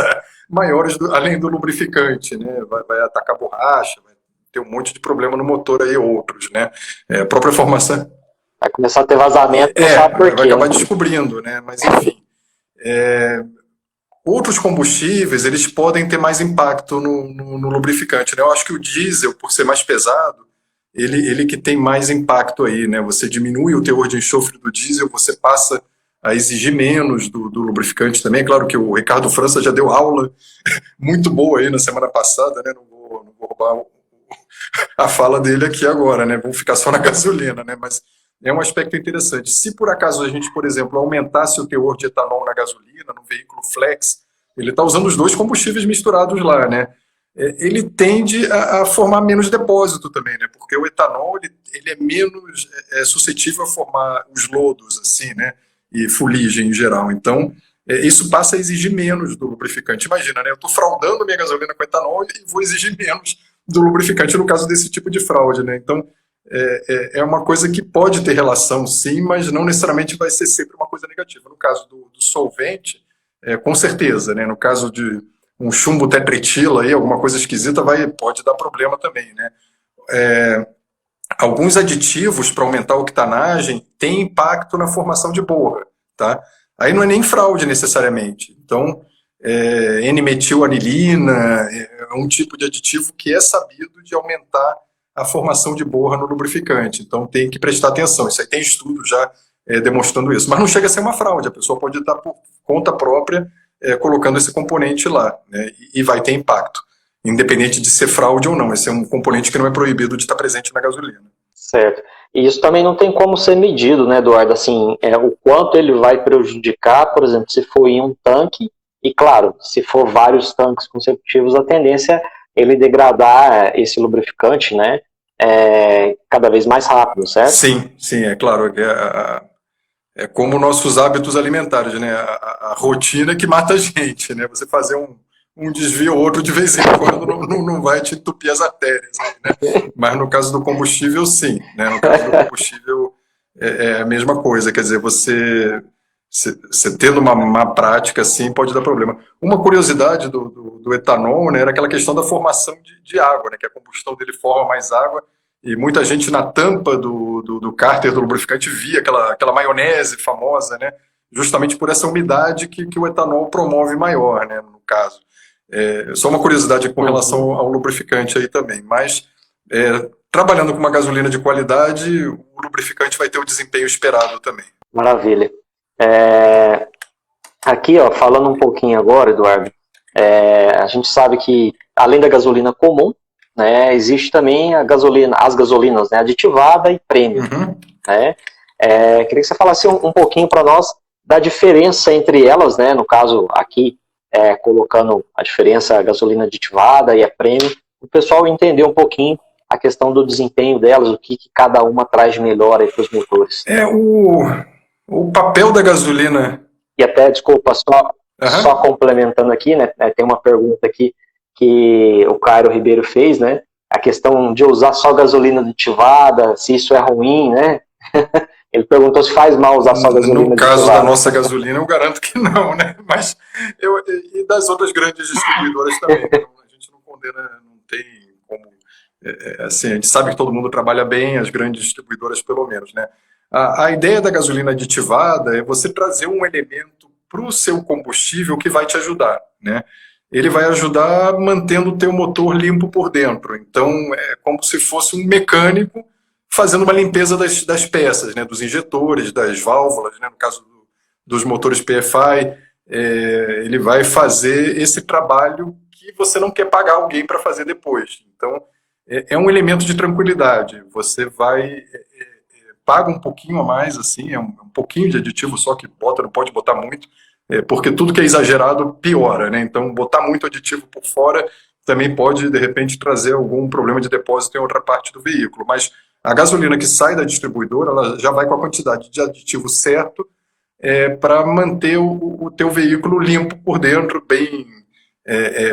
[SPEAKER 2] maiores além do lubrificante, né? Vai atacar borracha, vai ter um monte de problema no motor aí, outros, né? A própria formação...
[SPEAKER 1] Vai começar a ter vazamento, não sabe por quê.
[SPEAKER 2] Vai acabar descobrindo, né? Mas enfim... Outros combustíveis, eles podem ter mais impacto no lubrificante, né? Eu acho que o diesel, por ser mais pesado, ele que tem mais impacto aí, né? Você diminui o teor de enxofre do diesel, você passa a exigir menos do lubrificante também. É claro que o Ricardo França já deu aula muito boa aí na semana passada, né? Não vou roubar a fala dele aqui agora, né? Vamos ficar só na gasolina, né? Mas é um aspecto interessante. Se por acaso a gente, por exemplo, aumentasse o teor de etanol na gasolina, no veículo flex, ele está usando os dois combustíveis misturados lá, né? Ele tende a formar menos depósito também, né? Porque o etanol ele é menos suscetível a formar os lodos, assim, né? E fuligem em geral. Então, isso passa a exigir menos do lubrificante. Imagina, né? Eu estou fraudando minha gasolina com etanol e vou exigir menos do lubrificante no caso desse tipo de fraude, né? Então, é uma coisa que pode ter relação, sim, mas não necessariamente vai ser sempre uma coisa negativa. No caso do solvente, com certeza, né? No caso de um chumbo tetretila, aí, alguma coisa esquisita, pode dar problema também, né? Alguns aditivos para aumentar a octanagem têm impacto na formação de borra, tá? Aí não é nem fraude necessariamente. Então, N-metilanilina é um tipo de aditivo que é sabido de aumentar a formação de borra no lubrificante. Então tem que prestar atenção. Isso aí tem estudo já demonstrando isso. Mas não chega a ser uma fraude. A pessoa pode estar por conta própria colocando esse componente lá, né, e vai ter impacto, independente de ser fraude ou não. Esse é um componente que não é proibido de estar presente na gasolina.
[SPEAKER 1] Certo. E isso também não tem como ser medido, né, Eduardo? Assim, o quanto ele vai prejudicar, por exemplo, se for em um tanque, e claro, se for vários tanques consecutivos, a tendência é ele degradar esse lubrificante, né, cada vez mais rápido, certo?
[SPEAKER 2] Sim, é claro. É como nossos hábitos alimentares, né? A rotina que mata a gente, né? Você fazer um desvio ou outro de vez em quando não vai te entupir as artérias, né? Mas no caso do combustível, sim, né? No caso do combustível é a mesma coisa, quer dizer, você tendo uma prática assim pode dar problema. Uma curiosidade do etanol, né, era aquela questão da formação de água, né? Que a combustão dele forma mais água. E muita gente na tampa do cárter do lubrificante via aquela maionese famosa, né? Justamente por essa umidade que o etanol promove maior, né? No caso. Só uma curiosidade com relação ao lubrificante aí também. Mas, trabalhando com uma gasolina de qualidade, o lubrificante vai ter o desempenho esperado também.
[SPEAKER 1] Maravilha. Aqui, ó, falando um pouquinho agora, Eduardo, a gente sabe que, além da gasolina comum, né, existe também as gasolinas, né, aditivada e premium. Né? Queria que você falasse um pouquinho para nós da diferença entre elas, né, no caso aqui, colocando a diferença a gasolina aditivada e a premium, o pessoal entender um pouquinho a questão do desempenho delas, o que cada uma traz de melhor para os motores.
[SPEAKER 2] O papel da gasolina...
[SPEAKER 1] E até, desculpa, só complementando aqui, né, tem uma pergunta aqui que o Cairo Ribeiro fez, né? A questão de usar só gasolina aditivada, se isso é ruim, né? Ele perguntou se faz mal usar só gasolina aditivada.
[SPEAKER 2] No caso da nossa gasolina, eu garanto que não, né? Mas e das outras grandes distribuidoras também. Então, a gente não condena, não tem como... assim, a gente sabe que todo mundo trabalha bem, as grandes distribuidoras pelo menos, né? A ideia da gasolina aditivada é você trazer um elemento para o seu combustível que vai te ajudar, né? Ele vai ajudar mantendo o teu motor limpo por dentro. Então, é como se fosse um mecânico fazendo uma limpeza das peças, né, dos injetores, das válvulas, né, no caso dos motores PFI, ele vai fazer esse trabalho que que você não quer pagar alguém para fazer depois. Então, é um elemento de tranquilidade. Você paga um pouquinho a mais, assim, é um pouquinho de aditivo só que bota, não pode botar muito, porque tudo que é exagerado piora, né? Então, botar muito aditivo por fora também pode, de repente, trazer algum problema de depósito em outra parte do veículo. Mas a gasolina que sai da distribuidora, ela já vai com a quantidade de aditivo certo para manter o teu veículo limpo por dentro,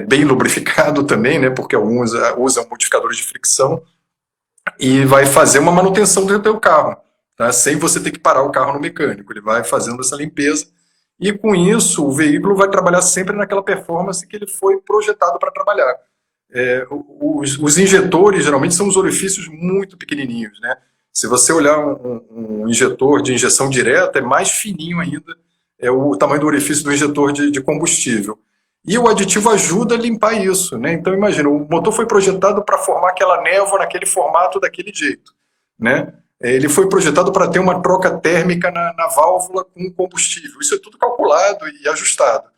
[SPEAKER 2] bem lubrificado também, né? Porque alguns usam modificadores de fricção e vai fazer uma manutenção do teu carro, tá? Sem você ter que parar o carro no mecânico. Ele vai fazendo essa limpeza e, com isso, o veículo vai trabalhar sempre naquela performance que ele foi projetado para trabalhar. Os injetores, geralmente, são os orifícios muito pequenininhos, né? Se você olhar um injetor de injeção direta, é mais fininho ainda, é o tamanho do orifício do injetor de combustível. E o aditivo ajuda a limpar isso, né? Então, imagina, o motor foi projetado para formar aquela névoa naquele formato, daquele jeito, né? Ele foi projetado para ter uma troca térmica na válvula com combustível. Isso é tudo calculado e ajustado.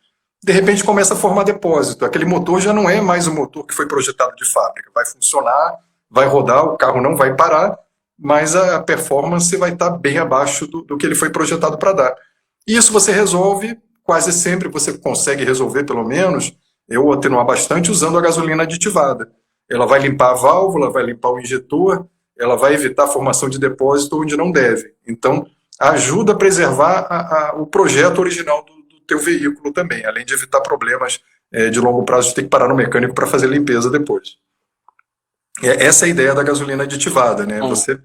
[SPEAKER 2] De repente começa a formar depósito. Aquele motor já não é mais o motor que foi projetado de fábrica. Vai funcionar, vai rodar, o carro não vai parar, mas a performance vai estar bem abaixo do que ele foi projetado para dar. E isso você resolve, quase sempre você consegue resolver, pelo menos, eu atenuar bastante usando a gasolina aditivada. Ela vai limpar a válvula, vai limpar o injetor, ela vai evitar a formação de depósito onde não deve. Então, ajuda a preservar o projeto original do teu veículo também, além de evitar problemas de longo prazo de ter que parar no mecânico para fazer limpeza depois. Essa é a ideia da gasolina aditivada, né? Você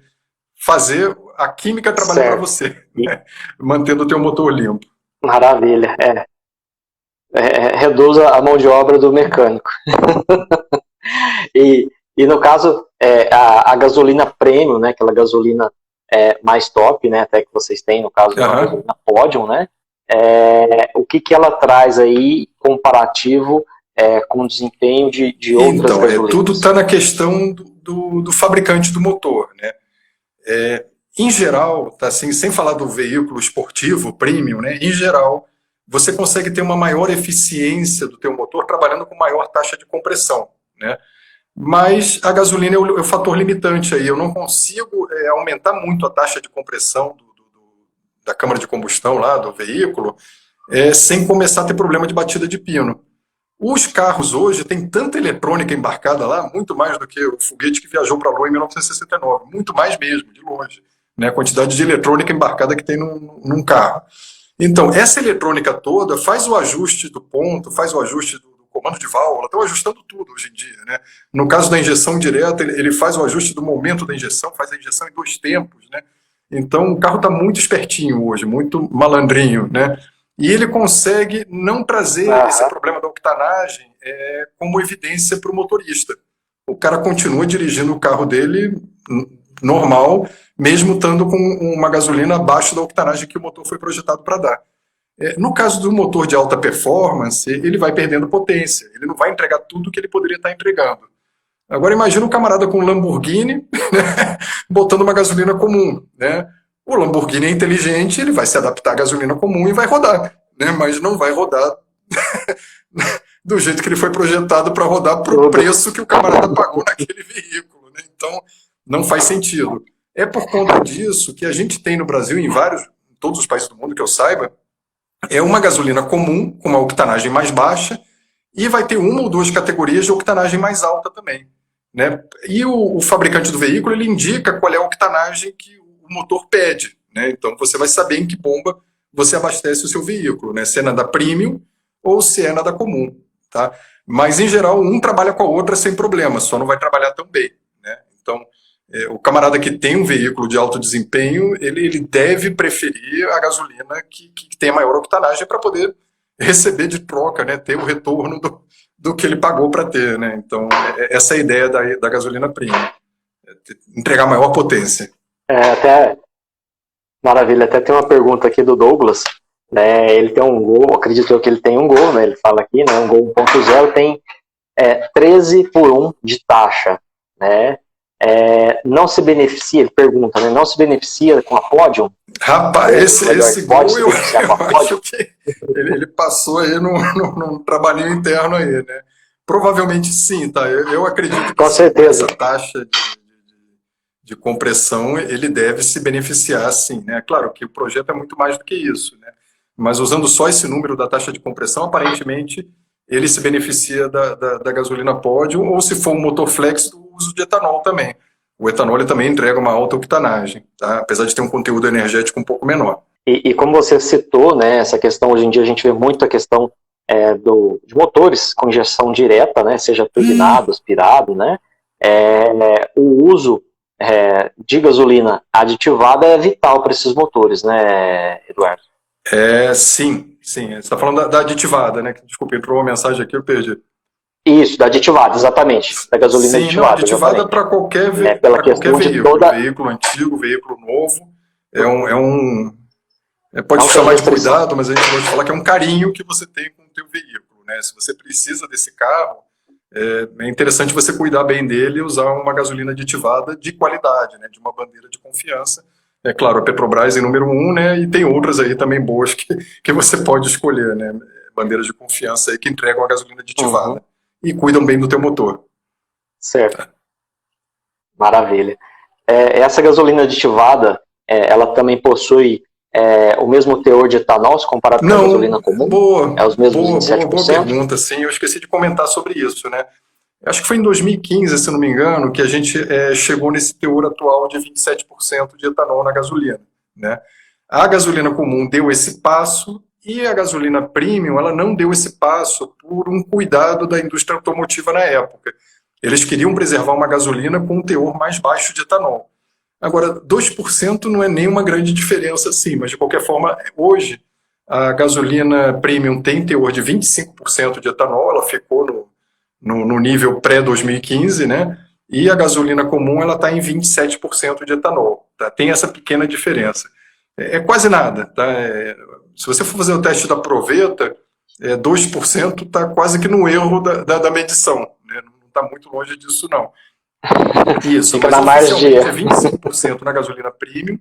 [SPEAKER 2] fazer a química trabalhar para você, né? Mantendo o teu motor limpo.
[SPEAKER 1] Maravilha, reduz a mão de obra do mecânico. E no caso, a gasolina premium, né, aquela gasolina mais top, né, até que vocês têm, no caso, a gasolina Podium, né, o que ela traz aí comparativo com o desempenho de outras gasolinas?
[SPEAKER 2] Então, tudo está na questão do fabricante do motor, né? Em geral, tá, assim, sem falar do veículo esportivo, premium, né, em geral, você consegue ter uma maior eficiência do teu motor trabalhando com maior taxa de compressão, né? Mas a gasolina é o fator limitante aí. Eu não consigo aumentar muito a taxa de compressão da câmara de combustão lá do veículo sem começar a ter problema de batida de pino. Os carros hoje têm tanta eletrônica embarcada lá, muito mais do que o foguete que viajou para a Lua em 1969, muito mais mesmo, de longe, né? A quantidade de eletrônica embarcada que tem num carro. Então, essa eletrônica toda faz o ajuste do ponto, faz o ajuste do comando de válvula, estão ajustando tudo hoje em dia, né? No caso da injeção direta, ele faz o ajuste do momento da injeção, faz a injeção em 2 tempos, né? Então, o carro está muito espertinho hoje, muito malandrinho, né? E ele consegue não trazer esse problema da octanagem como evidência para o motorista. O cara continua dirigindo o carro dele normal, mesmo estando com uma gasolina abaixo da octanagem que o motor foi projetado para dar. No caso do motor de alta performance, ele vai perdendo potência, ele não vai entregar tudo que ele poderia estar entregando. Agora imagina um camarada com um Lamborghini, né, botando uma gasolina comum, né? O Lamborghini é inteligente, ele vai se adaptar à gasolina comum e vai rodar, né? Mas não vai rodar do jeito que ele foi projetado para rodar para o preço que o camarada pagou naquele veículo, né? Então, não faz sentido. É por conta disso que a gente tem no Brasil, em todos os países do mundo que eu saiba, uma gasolina comum, com uma octanagem mais baixa, e vai ter 1 ou 2 categorias de octanagem mais alta também, né? E o fabricante do veículo, ele indica qual é a octanagem que o motor pede, né? Então você vai saber em que bomba você abastece o seu veículo, né? Se é na da premium ou se é na da comum, tá? Mas em geral um trabalha com a outra sem problema, só não vai trabalhar tão bem, né? Então o camarada que tem um veículo de alto desempenho, ele deve preferir a gasolina que tem a maior octanagem para poder receber de troca, né? Ter o retorno do que ele pagou para ter, né? Então essa é a ideia da gasolina premium, entregar maior potência.
[SPEAKER 1] Maravilha, até tem uma pergunta aqui do Douglas, né? Ele tem um Gol, acredito eu que ele tem um Gol, né? Ele fala aqui, né? Um Gol 1.0 tem 13 por 1 de taxa, né? Não se beneficia, ele pergunta, né? Não se beneficia com a Podium?
[SPEAKER 2] Rapaz, esse Gol eu acho que ele passou aí num trabalhinho interno aí, né? Provavelmente sim, tá? Eu acredito que
[SPEAKER 1] Com
[SPEAKER 2] sim, com essa
[SPEAKER 1] certeza.
[SPEAKER 2] taxa de compressão, ele deve se beneficiar sim, né? Claro que o projeto é muito mais do que isso, né? Mas usando só esse número da taxa de compressão, aparentemente ele se beneficia da gasolina pódio, ou se for um motor flex, do uso de etanol também. O etanol ele também entrega uma alta octanagem, tá? Apesar de ter um conteúdo energético um pouco menor.
[SPEAKER 1] E como você citou, né, essa questão, hoje em dia a gente vê muito a questão de motores com injeção direta, né, seja turbinado, aspirado, né, o uso de gasolina aditivada é vital para esses motores, né, Eduardo?
[SPEAKER 2] Sim, sim. Você está falando da aditivada, né? Desculpa, entrou uma mensagem aqui, eu perdi.
[SPEAKER 1] Isso, da aditivada, exatamente, da gasolina
[SPEAKER 2] Sim, não,
[SPEAKER 1] aditivada,
[SPEAKER 2] aditivada
[SPEAKER 1] exatamente.
[SPEAKER 2] para qualquer,
[SPEAKER 1] Pela
[SPEAKER 2] para qualquer
[SPEAKER 1] questão de
[SPEAKER 2] veículo,
[SPEAKER 1] toda...
[SPEAKER 2] veículo antigo, veículo novo. Pode
[SPEAKER 1] Não tem
[SPEAKER 2] chamar de
[SPEAKER 1] restrição.
[SPEAKER 2] cuidado, mas a gente pode falar que é um carinho que você tem com o teu veículo, né? Se você precisa desse carro, é interessante você cuidar bem dele e usar uma gasolina aditivada de qualidade, né? De uma bandeira de confiança. É claro, a Petrobras é número um, né? E tem outras aí também boas que você pode escolher, né? Bandeiras de confiança aí que entregam a gasolina
[SPEAKER 1] Uhum,
[SPEAKER 2] aditivada e cuidam bem do teu motor.
[SPEAKER 1] certo, maravilha. Essa gasolina aditivada, ela também possui o mesmo teor de etanol se comparado com a gasolina
[SPEAKER 2] Não,
[SPEAKER 1] comum? É
[SPEAKER 2] boa,
[SPEAKER 1] os mesmos
[SPEAKER 2] boa, boa, boa
[SPEAKER 1] 27%?
[SPEAKER 2] pergunta. Sim, eu esqueci de comentar sobre isso, né? Acho que foi em 2015, se não me engano, que a gente chegou nesse teor atual de 27% de etanol na gasolina, né? A gasolina comum deu esse passo e a gasolina premium, ela não deu esse passo por um cuidado da indústria automotiva na época. Eles queriam preservar uma gasolina com um teor mais baixo de etanol. Agora, 2% não é nenhuma grande diferença assim, mas de qualquer forma, hoje a gasolina premium tem teor de 25% de etanol, ela ficou no nível pré-2015, né? E a gasolina comum ela está em 27% de etanol. Tá? Tem essa pequena diferença. É quase nada. Tá? Se você for fazer o teste da Proveta, 2% está quase que no erro da medição. Né? Não está muito longe disso, não. Isso,
[SPEAKER 1] Fica
[SPEAKER 2] mas
[SPEAKER 1] na margem de
[SPEAKER 2] oficialmente é
[SPEAKER 1] erro.
[SPEAKER 2] 25% na gasolina premium,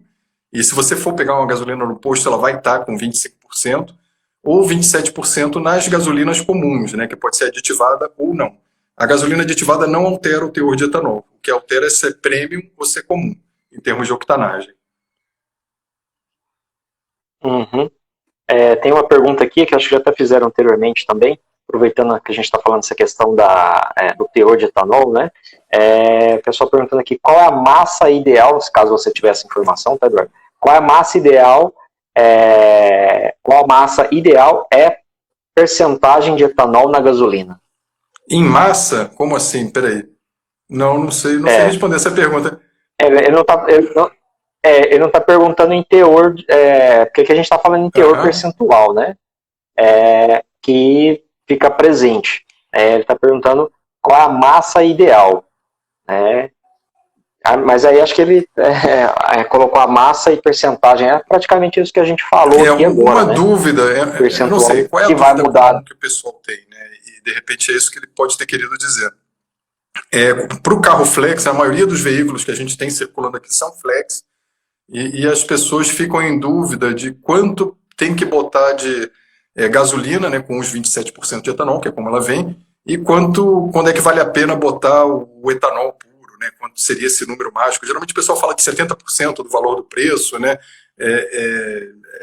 [SPEAKER 2] e se você for pegar uma gasolina no posto, ela vai estar com 25%, ou 27% nas gasolinas comuns, né, que pode ser aditivada ou não. A gasolina aditivada não altera o teor de etanol, o que altera é ser premium ou ser comum, em termos de octanagem.
[SPEAKER 1] Uhum. Tem uma pergunta aqui que acho que já até fizeram anteriormente também, aproveitando que a gente está falando dessa questão do teor de etanol, né? O pessoal perguntando aqui qual é a massa ideal, caso você tivesse informação, tá, Eduardo? Qual é a massa ideal? Qual a massa ideal é percentagem de etanol na gasolina?
[SPEAKER 2] Em massa, como assim? Peraí. Não sei, não sei
[SPEAKER 1] É,
[SPEAKER 2] responder essa pergunta.
[SPEAKER 1] ele não está ele não tá perguntando em teor, porque aqui a gente está falando em teor
[SPEAKER 2] Aham.
[SPEAKER 1] percentual, né? Que fica presente. Ele está perguntando qual é a massa ideal. Né? Mas aí acho que ele colocou a massa e percentagem. É praticamente isso que a gente falou aqui agora,
[SPEAKER 2] Uma
[SPEAKER 1] né?
[SPEAKER 2] dúvida, eu não sei,
[SPEAKER 1] Percentual
[SPEAKER 2] qual é a
[SPEAKER 1] que vai
[SPEAKER 2] dúvida
[SPEAKER 1] mudar.
[SPEAKER 2] comum que o pessoal tem, né? E de repente é isso que ele pode ter querido dizer. Para o carro flex, a maioria dos veículos que a gente tem circulando aqui são flex, e as pessoas ficam em dúvida de quanto tem que botar de gasolina, né, com os 27% de etanol, que é como ela vem, e quando é que vale a pena botar o etanol puro, né, quanto seria esse número mágico. Geralmente o pessoal fala de 70% do valor do preço, né,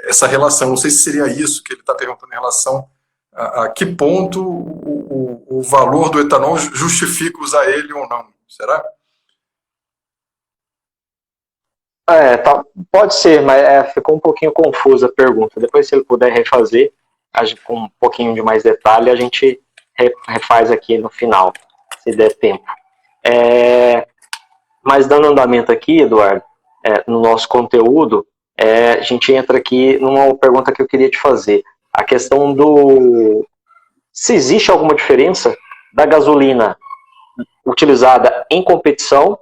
[SPEAKER 2] essa relação. Não sei se seria isso que ele está perguntando em relação a que ponto o valor do etanol justifica usar ele ou não. Será?
[SPEAKER 1] Pode ser, mas ficou um pouquinho confusa a pergunta. Depois, se ele puder refazer, com um pouquinho de mais detalhe, a gente refaz aqui no final, se der tempo. Mas dando andamento aqui, Eduardo, no nosso conteúdo, a gente entra aqui numa pergunta que eu queria te fazer. A questão se existe alguma diferença da gasolina utilizada em competição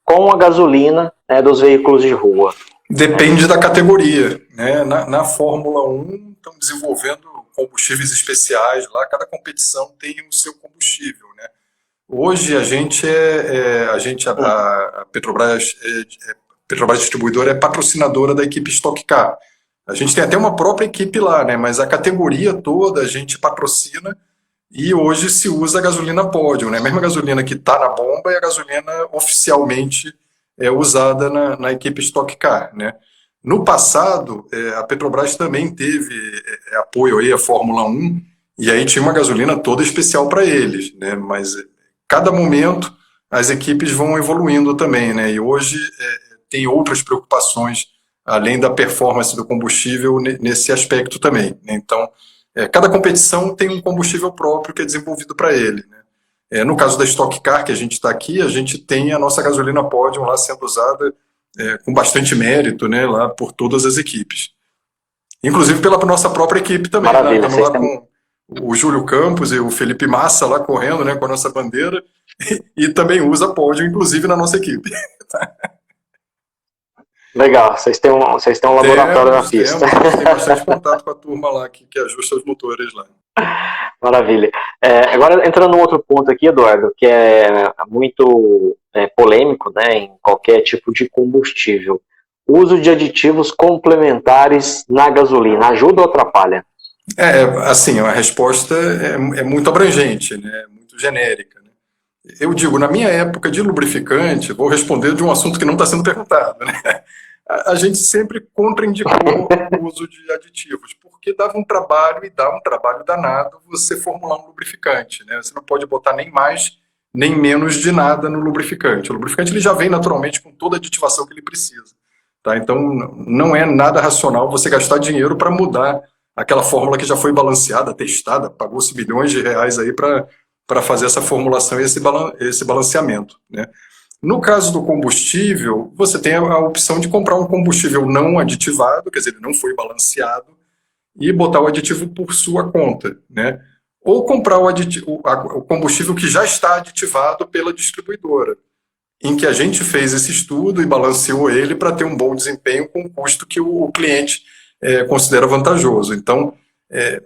[SPEAKER 1] com a gasolina, né, dos veículos de rua.
[SPEAKER 2] Depende da categoria. Né? Na Fórmula 1 estão desenvolvendo combustíveis especiais lá, cada competição tem o seu combustível. Né? Hoje a Petrobras Distribuidora é patrocinadora da equipe Stock Car. A gente tem até uma própria equipe lá, né? Mas a categoria toda a gente patrocina e hoje se usa a gasolina Podium, né? A mesma gasolina que está na bomba é a gasolina oficialmente usada na equipe Stock Car, né? No passado, a Petrobras também teve apoio aí à Fórmula 1, e aí tinha uma gasolina toda especial para eles, né? Mas cada momento as equipes vão evoluindo também, né? E hoje tem outras preocupações além da performance do combustível nesse aspecto também, né? Então, cada competição tem um combustível próprio que é desenvolvido para ele, né? No caso da Stock Car, que a gente está aqui, a gente tem a nossa gasolina Podium lá sendo usada com bastante mérito, né, lá por todas as equipes. Inclusive pela nossa própria equipe também.
[SPEAKER 1] Maravilha,
[SPEAKER 2] Estamos lá com o Júlio Campos e o Felipe Massa lá correndo, né, com a nossa bandeira, e também usa Podium, inclusive na nossa equipe.
[SPEAKER 1] Legal, vocês têm um laboratório na pista.
[SPEAKER 2] Tem bastante contato com a turma lá que ajusta os motores lá.
[SPEAKER 1] Maravilha. Agora, entrando num outro ponto aqui, Eduardo, que é muito polêmico, né, em qualquer tipo de combustível. O uso de aditivos complementares na gasolina, ajuda ou atrapalha?
[SPEAKER 2] Assim, a resposta é muito abrangente, né, muito genérica. Né? Eu digo, na minha época de lubrificante, vou responder de um assunto que não está sendo perguntado, né? A gente sempre contraindicou o uso de aditivos, porque dava um trabalho e dá um trabalho danado você formular um lubrificante, né? Você não pode botar nem mais nem menos de nada no lubrificante. O lubrificante ele já vem naturalmente com toda a aditivação que ele precisa, tá? Então não é nada racional você gastar dinheiro para mudar aquela fórmula que já foi balanceada, testada, pagou-se milhões de reais aí para fazer essa formulação e esse balanceamento, né? No caso do combustível, você tem a opção de comprar um combustível não aditivado, quer dizer, ele não foi balanceado, e botar o aditivo por sua conta, né? Ou comprar o combustível que já está aditivado pela distribuidora, em que a gente fez esse estudo e balanceou ele para ter um bom desempenho com o custo que o cliente considera vantajoso. Então,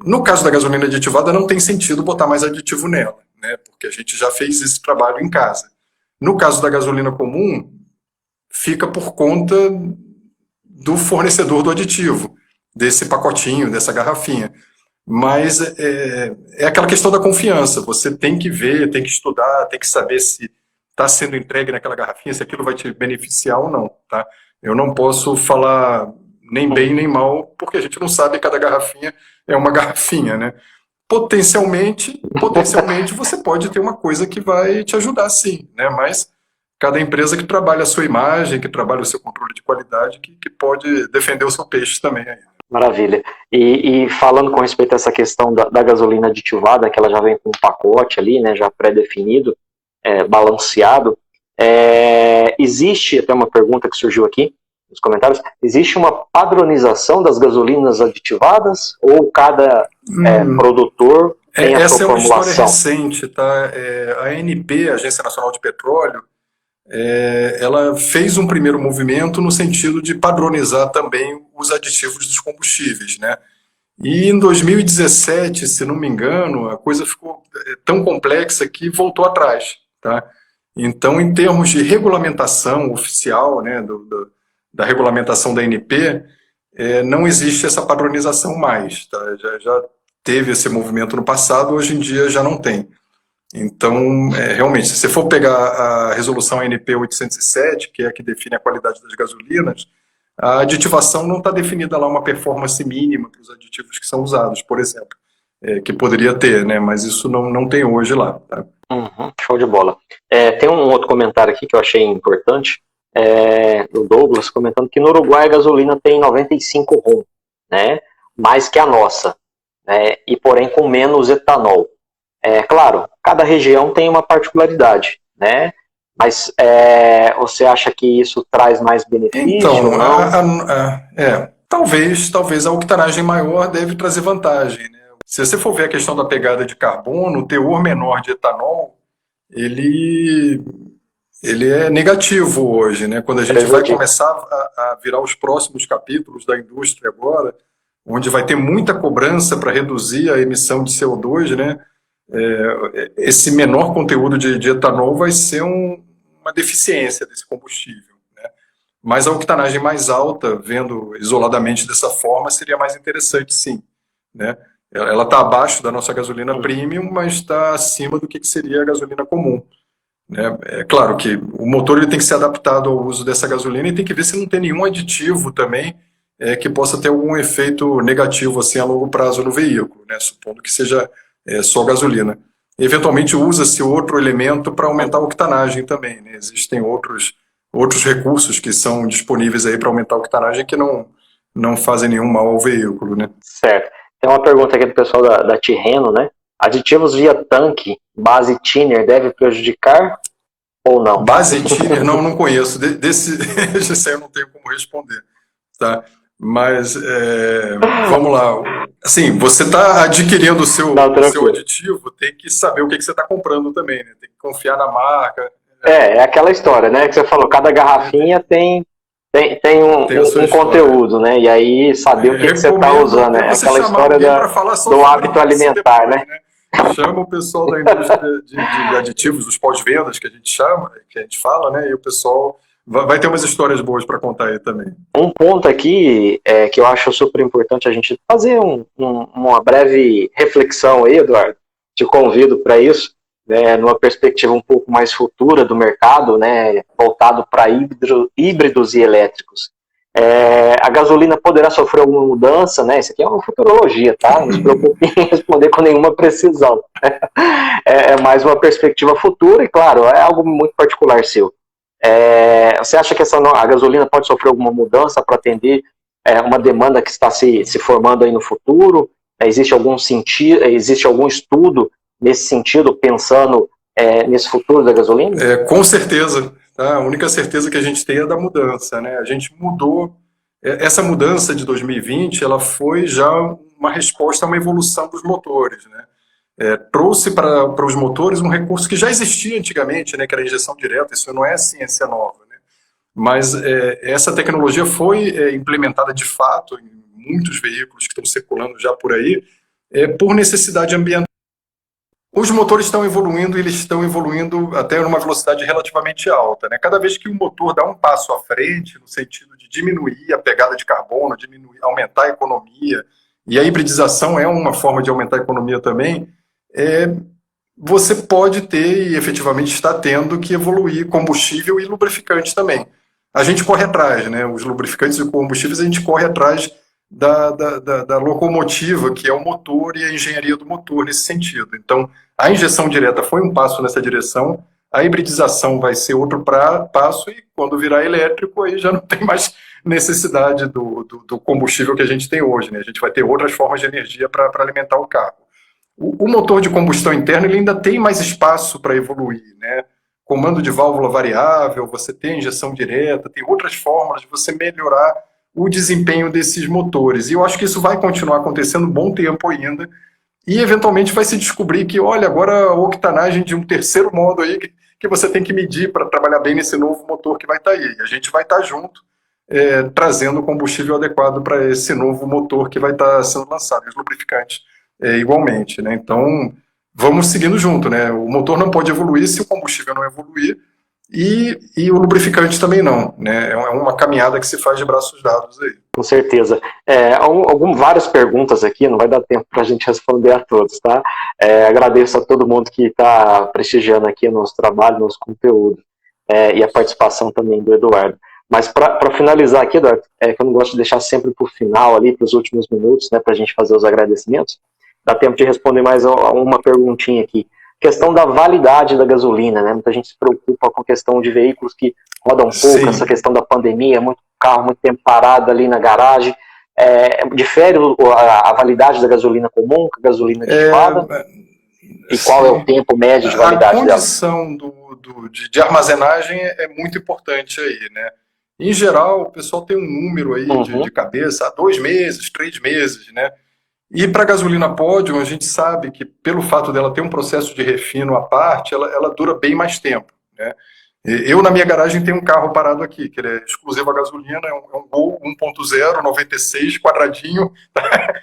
[SPEAKER 2] no caso da gasolina aditivada, não tem sentido botar mais aditivo nela, né? Porque a gente já fez esse trabalho em casa. No caso da gasolina comum, fica por conta do fornecedor do aditivo, desse pacotinho, dessa garrafinha. Mas é aquela questão da confiança. Você tem que ver, tem que estudar, tem que saber se está sendo entregue naquela garrafinha, se aquilo vai te beneficiar ou não. Tá? Eu não posso falar nem bem nem mal, porque a gente não sabe, cada garrafinha é uma garrafinha, né? Potencialmente você pode ter uma coisa que vai te ajudar sim, né? Mas cada empresa que trabalha a sua imagem, que trabalha o seu controle de qualidade, que pode defender o seu peixe também. Aí.
[SPEAKER 1] Maravilha. E falando com respeito a essa questão da gasolina aditivada, que ela já vem com um pacote ali, né, já pré-definido, balanceado, existe, até uma pergunta que surgiu aqui nos comentários, existe uma padronização das gasolinas aditivadas ou cada produtor tem a sua formulação?
[SPEAKER 2] Essa é uma história recente, tá? A ANP, Agência Nacional de Petróleo, ela fez um primeiro movimento no sentido de padronizar também os aditivos dos combustíveis, né? E em 2017, se não me engano, a coisa ficou tão complexa que voltou atrás, tá? Então, em termos de regulamentação oficial, né, da regulamentação da ANP, não existe essa padronização mais, tá? Já teve esse movimento no passado, hoje em dia já não tem. Então, realmente, se você for pegar a resolução ANP 807, que é a que define a qualidade das gasolinas, a aditivação não está definida lá uma performance mínima para os aditivos que são usados, por exemplo, que poderia ter, né? Mas isso não tem hoje lá. Tá?
[SPEAKER 1] Show de bola. Tem um outro comentário aqui que eu achei importante, do Douglas, comentando que no Uruguai a gasolina tem 95 RON, né? Mais que a nossa, né? E porém com menos etanol. Claro, cada região tem uma particularidade, né? Mas você acha que isso traz mais benefício?
[SPEAKER 2] Então, talvez a octanagem maior deve trazer vantagem, né? Se você for ver a questão da pegada de carbono, o teor menor de etanol, ele é negativo hoje, né? Quando a gente vai começar a virar os próximos capítulos da indústria agora, onde vai ter muita cobrança para reduzir a emissão de CO2, né? Esse menor conteúdo de etanol vai ser uma deficiência desse combustível, né? Mas a octanagem mais alta, vendo isoladamente dessa forma, seria mais interessante, sim, né? Ela está abaixo da nossa gasolina premium, mas está acima do que seria a gasolina comum, né? É claro que o motor ele tem que ser adaptado ao uso dessa gasolina e tem que ver se não tem nenhum aditivo também que possa ter algum efeito negativo assim a longo prazo no veículo, né? Supondo que seja só gasolina. Eventualmente usa-se outro elemento para aumentar a octanagem também, né? Existem outros recursos que são disponíveis aí para aumentar a octanagem que não fazem nenhum mal ao veículo, né?
[SPEAKER 1] Certo. Tem uma pergunta aqui do pessoal da Tirreno, né? Aditivos via tanque, base thinner, deve prejudicar ou não?
[SPEAKER 2] Base thinner, não conheço. Esse aí eu não tenho como responder, tá? Mas, vamos lá. Assim, você está adquirindo o seu aditivo, tem que saber o que você está comprando também, né? Tem que confiar na marca.
[SPEAKER 1] É aquela história, né? Que você falou, cada garrafinha tem um conteúdo, né? E aí saber o que você está usando, né? Aquela história do hábito alimentar,
[SPEAKER 2] depois, né? Chama o pessoal da indústria de aditivos, dos pós-vendas que a gente fala, né? E o pessoal vai ter umas histórias boas para contar aí também.
[SPEAKER 1] Um ponto aqui que eu acho super importante a gente fazer uma breve reflexão aí, Eduardo. Te convido para isso, né, numa perspectiva um pouco mais futura do mercado, né, voltado para híbridos e elétricos. A gasolina poderá sofrer alguma mudança, né? Isso aqui é uma futurologia, tá? Não se preocupe em responder com nenhuma precisão. É mais uma perspectiva futura e, claro, é algo muito particular seu. Você acha que a gasolina pode sofrer alguma mudança para atender uma demanda que está se formando aí no futuro? Existe algum estudo nesse sentido, pensando nesse futuro da gasolina?
[SPEAKER 2] Com certeza. Tá? A única certeza que a gente tem é da mudança, né? A gente mudou. Essa mudança de 2020, ela foi já uma resposta a uma evolução dos motores, né? Trouxe para os motores um recurso que já existia antigamente, né? Que era a injeção direta. Isso não é ciência nova, né? Mas essa tecnologia foi implementada de fato em muitos veículos que estão circulando já por aí, por necessidade ambiental. Os motores estão evoluindo, e eles estão evoluindo até numa velocidade relativamente alta, né? Cada vez que o motor dá um passo à frente, no sentido de diminuir a pegada de carbono, aumentar a economia, e a hibridização é uma forma de aumentar a economia também, você pode ter, e efetivamente está tendo, que evoluir combustível e lubrificante também. A gente corre atrás, né? Os lubrificantes e combustíveis, a gente corre atrás da locomotiva, que é o motor e a engenharia do motor nesse sentido. Então, a injeção direta foi um passo nessa direção, a hibridização vai ser outro passo, e quando virar elétrico, aí já não tem mais necessidade do combustível que a gente tem hoje, né? A gente vai ter outras formas de energia para alimentar o carro. O motor de combustão interna ele ainda tem mais espaço para evoluir, né? Comando de válvula variável, você tem injeção direta, tem outras formas de você melhorar o desempenho desses motores. E eu acho que isso vai continuar acontecendo um bom tempo ainda. E, eventualmente, vai se descobrir que, olha, agora a octanagem de um terceiro modo aí que você tem que medir para trabalhar bem nesse novo motor que vai estar aí. E a gente vai estar junto, trazendo o combustível adequado para esse novo motor que vai estar sendo lançado, os lubrificantes igualmente, né? Então, vamos seguindo junto, né? O motor não pode evoluir se o combustível não evoluir, e o lubrificante também não, né? É uma caminhada que se faz de braços dados aí.
[SPEAKER 1] Com certeza. Várias perguntas aqui, não vai dar tempo para a gente responder a todos, tá? Agradeço a todo mundo que está prestigiando aqui o nosso trabalho, nosso conteúdo, e a participação também do Eduardo. Mas para finalizar aqui, Eduardo, que eu não gosto de deixar sempre para o final, ali, para os últimos minutos, né, para a gente fazer os agradecimentos, dá tempo de responder mais uma perguntinha aqui. Questão da validade da gasolina, né? Muita gente se preocupa com a questão de veículos que rodam pouco, sim. Essa questão da pandemia, muito carro, muito tempo parado ali na garagem. Difere a validade da gasolina comum com a gasolina aditivada? E qual é o tempo médio de validade dela?
[SPEAKER 2] A condição de armazenagem é muito importante aí, né? Em geral, o pessoal tem um número aí de cabeça, 2 meses, 3 meses, né? E para a gasolina Podium, a gente sabe que, pelo fato dela ter um processo de refino à parte, ela dura bem mais tempo, né? Eu, na minha garagem, tenho um carro parado aqui, que ele é exclusivo a gasolina, é um Gol 1.0, 96, quadradinho, tá?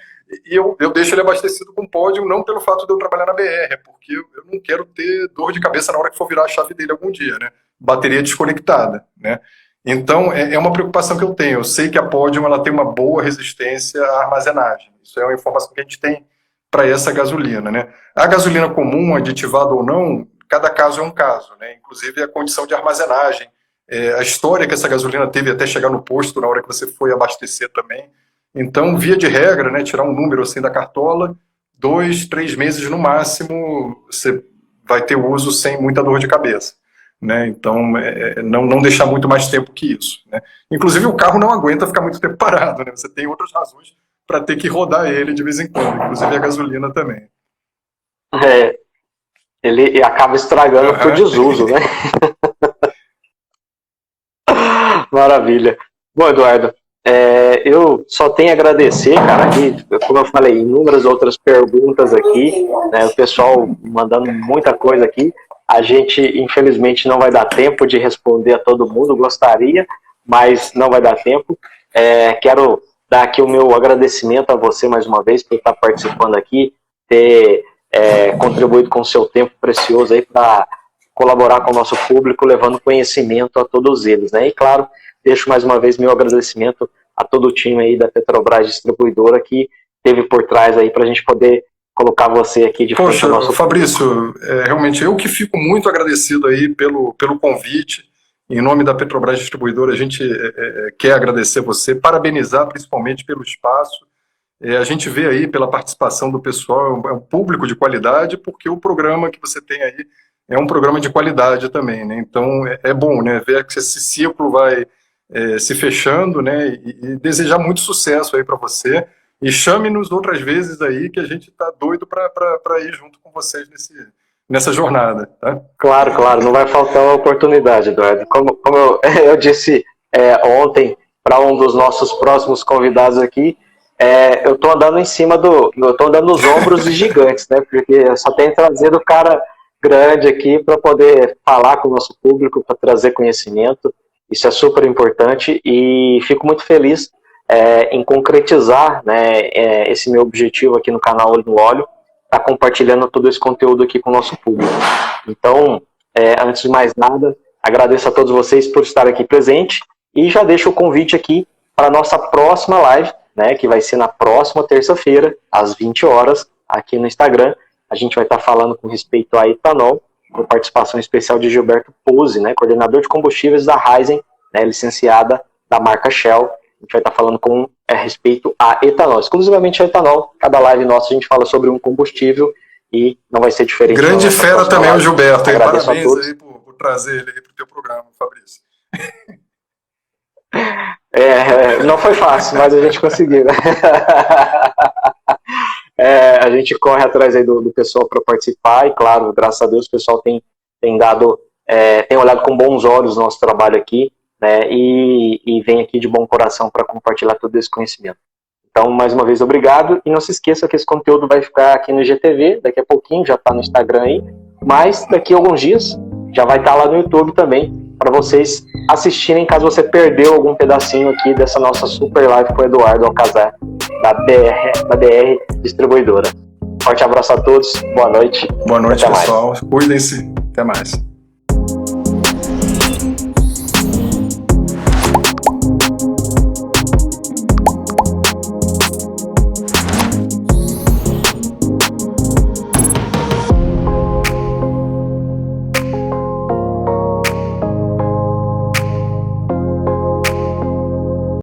[SPEAKER 2] E eu deixo ele abastecido com Podium, não pelo fato de eu trabalhar na BR, é porque eu não quero ter dor de cabeça na hora que for virar a chave dele algum dia, né? Bateria desconectada, né? Então, é uma preocupação que eu tenho. Eu sei que a Podium ela tem uma boa resistência à armazenagem. Isso é uma informação que a gente tem para essa gasolina, né? A gasolina comum, aditivada ou não, cada caso é um caso, né? Inclusive a condição de armazenagem, a história que essa gasolina teve até chegar no posto na hora que você foi abastecer também. Então, via de regra, né, tirar um número assim da cartola, 2, 3 meses no máximo, você vai ter uso sem muita dor de cabeça, né? Então, não deixar muito mais tempo que isso, né? Inclusive, o carro não aguenta ficar muito tempo parado, né? Você tem outras razões para ter que rodar ele de vez em quando, inclusive a gasolina também.
[SPEAKER 1] Ele acaba estragando por desuso, né? Maravilha. Bom, Eduardo, eu só tenho a agradecer, cara, aqui, como eu falei, inúmeras outras perguntas aqui, né, o pessoal mandando muita coisa aqui. A gente, infelizmente, não vai dar tempo de responder a todo mundo, gostaria, mas não vai dar tempo. Quero dar aqui o meu agradecimento a você mais uma vez por estar participando aqui, ter contribuído com o seu tempo precioso aí para colaborar com o nosso público, levando conhecimento a todos eles, né? E claro, deixo mais uma vez meu agradecimento a todo o time aí da Petrobras Distribuidora que esteve por trás aí para a gente poder colocar você aqui de frente ao nosso
[SPEAKER 2] Fabrício, realmente eu que fico muito agradecido aí pelo convite. Em nome da Petrobras Distribuidora, a gente quer agradecer você, parabenizar principalmente pelo espaço. A gente vê aí pela participação do pessoal, é um público de qualidade, porque o programa que você tem aí é um programa de qualidade também, né? Então é bom, né, ver que esse ciclo vai se fechando, né? E desejar muito sucesso aí para você. E chame-nos outras vezes aí, que a gente está doido para ir junto com vocês nessa jornada. Tá?
[SPEAKER 1] Claro, não vai faltar uma oportunidade, Eduardo. Como eu disse ontem para um dos nossos próximos convidados aqui, eu estou andando em cima eu estou andando nos ombros de gigantes, né? Porque eu só tenho trazido o cara grande aqui para poder falar com o nosso público, para trazer conhecimento. Isso é super importante e fico muito feliz em concretizar, né, esse meu objetivo aqui no canal Olho no Óleo, tá compartilhando todo esse conteúdo aqui com o nosso público. Então, antes de mais nada, agradeço a todos vocês por estarem aqui presentes e já deixo o convite aqui para a nossa próxima live, né, que vai ser na próxima terça-feira, às 20 horas, aqui no Instagram. A gente vai estar falando com respeito a etanol, com participação especial de Gilberto Pose, né, coordenador de combustíveis da Raízen, né, licenciada da marca Shell. A gente vai estar falando a respeito a etanol, exclusivamente a etanol. Cada live nossa a gente fala sobre um combustível e não vai ser diferente.
[SPEAKER 2] Grande fera também o Gilberto. Parabéns aí por trazer ele aí para o teu programa, Fabrício.
[SPEAKER 1] Não foi fácil, mas a gente conseguiu. A gente corre atrás aí do pessoal para participar e, claro, graças a Deus o pessoal tem olhado com bons olhos o nosso trabalho aqui, né, e vem aqui de bom coração para compartilhar todo esse conhecimento. Então, mais uma vez, obrigado, e não se esqueça que esse conteúdo vai ficar aqui no IGTV, daqui a pouquinho, já está no Instagram aí, mas daqui a alguns dias já vai estar lá no YouTube também, para vocês assistirem, caso você perdeu algum pedacinho aqui dessa nossa super live com o Eduardo Alcazar, da BR Distribuidora. Forte abraço a todos, boa noite.
[SPEAKER 2] Boa noite, pessoal. Cuidem-se, até mais.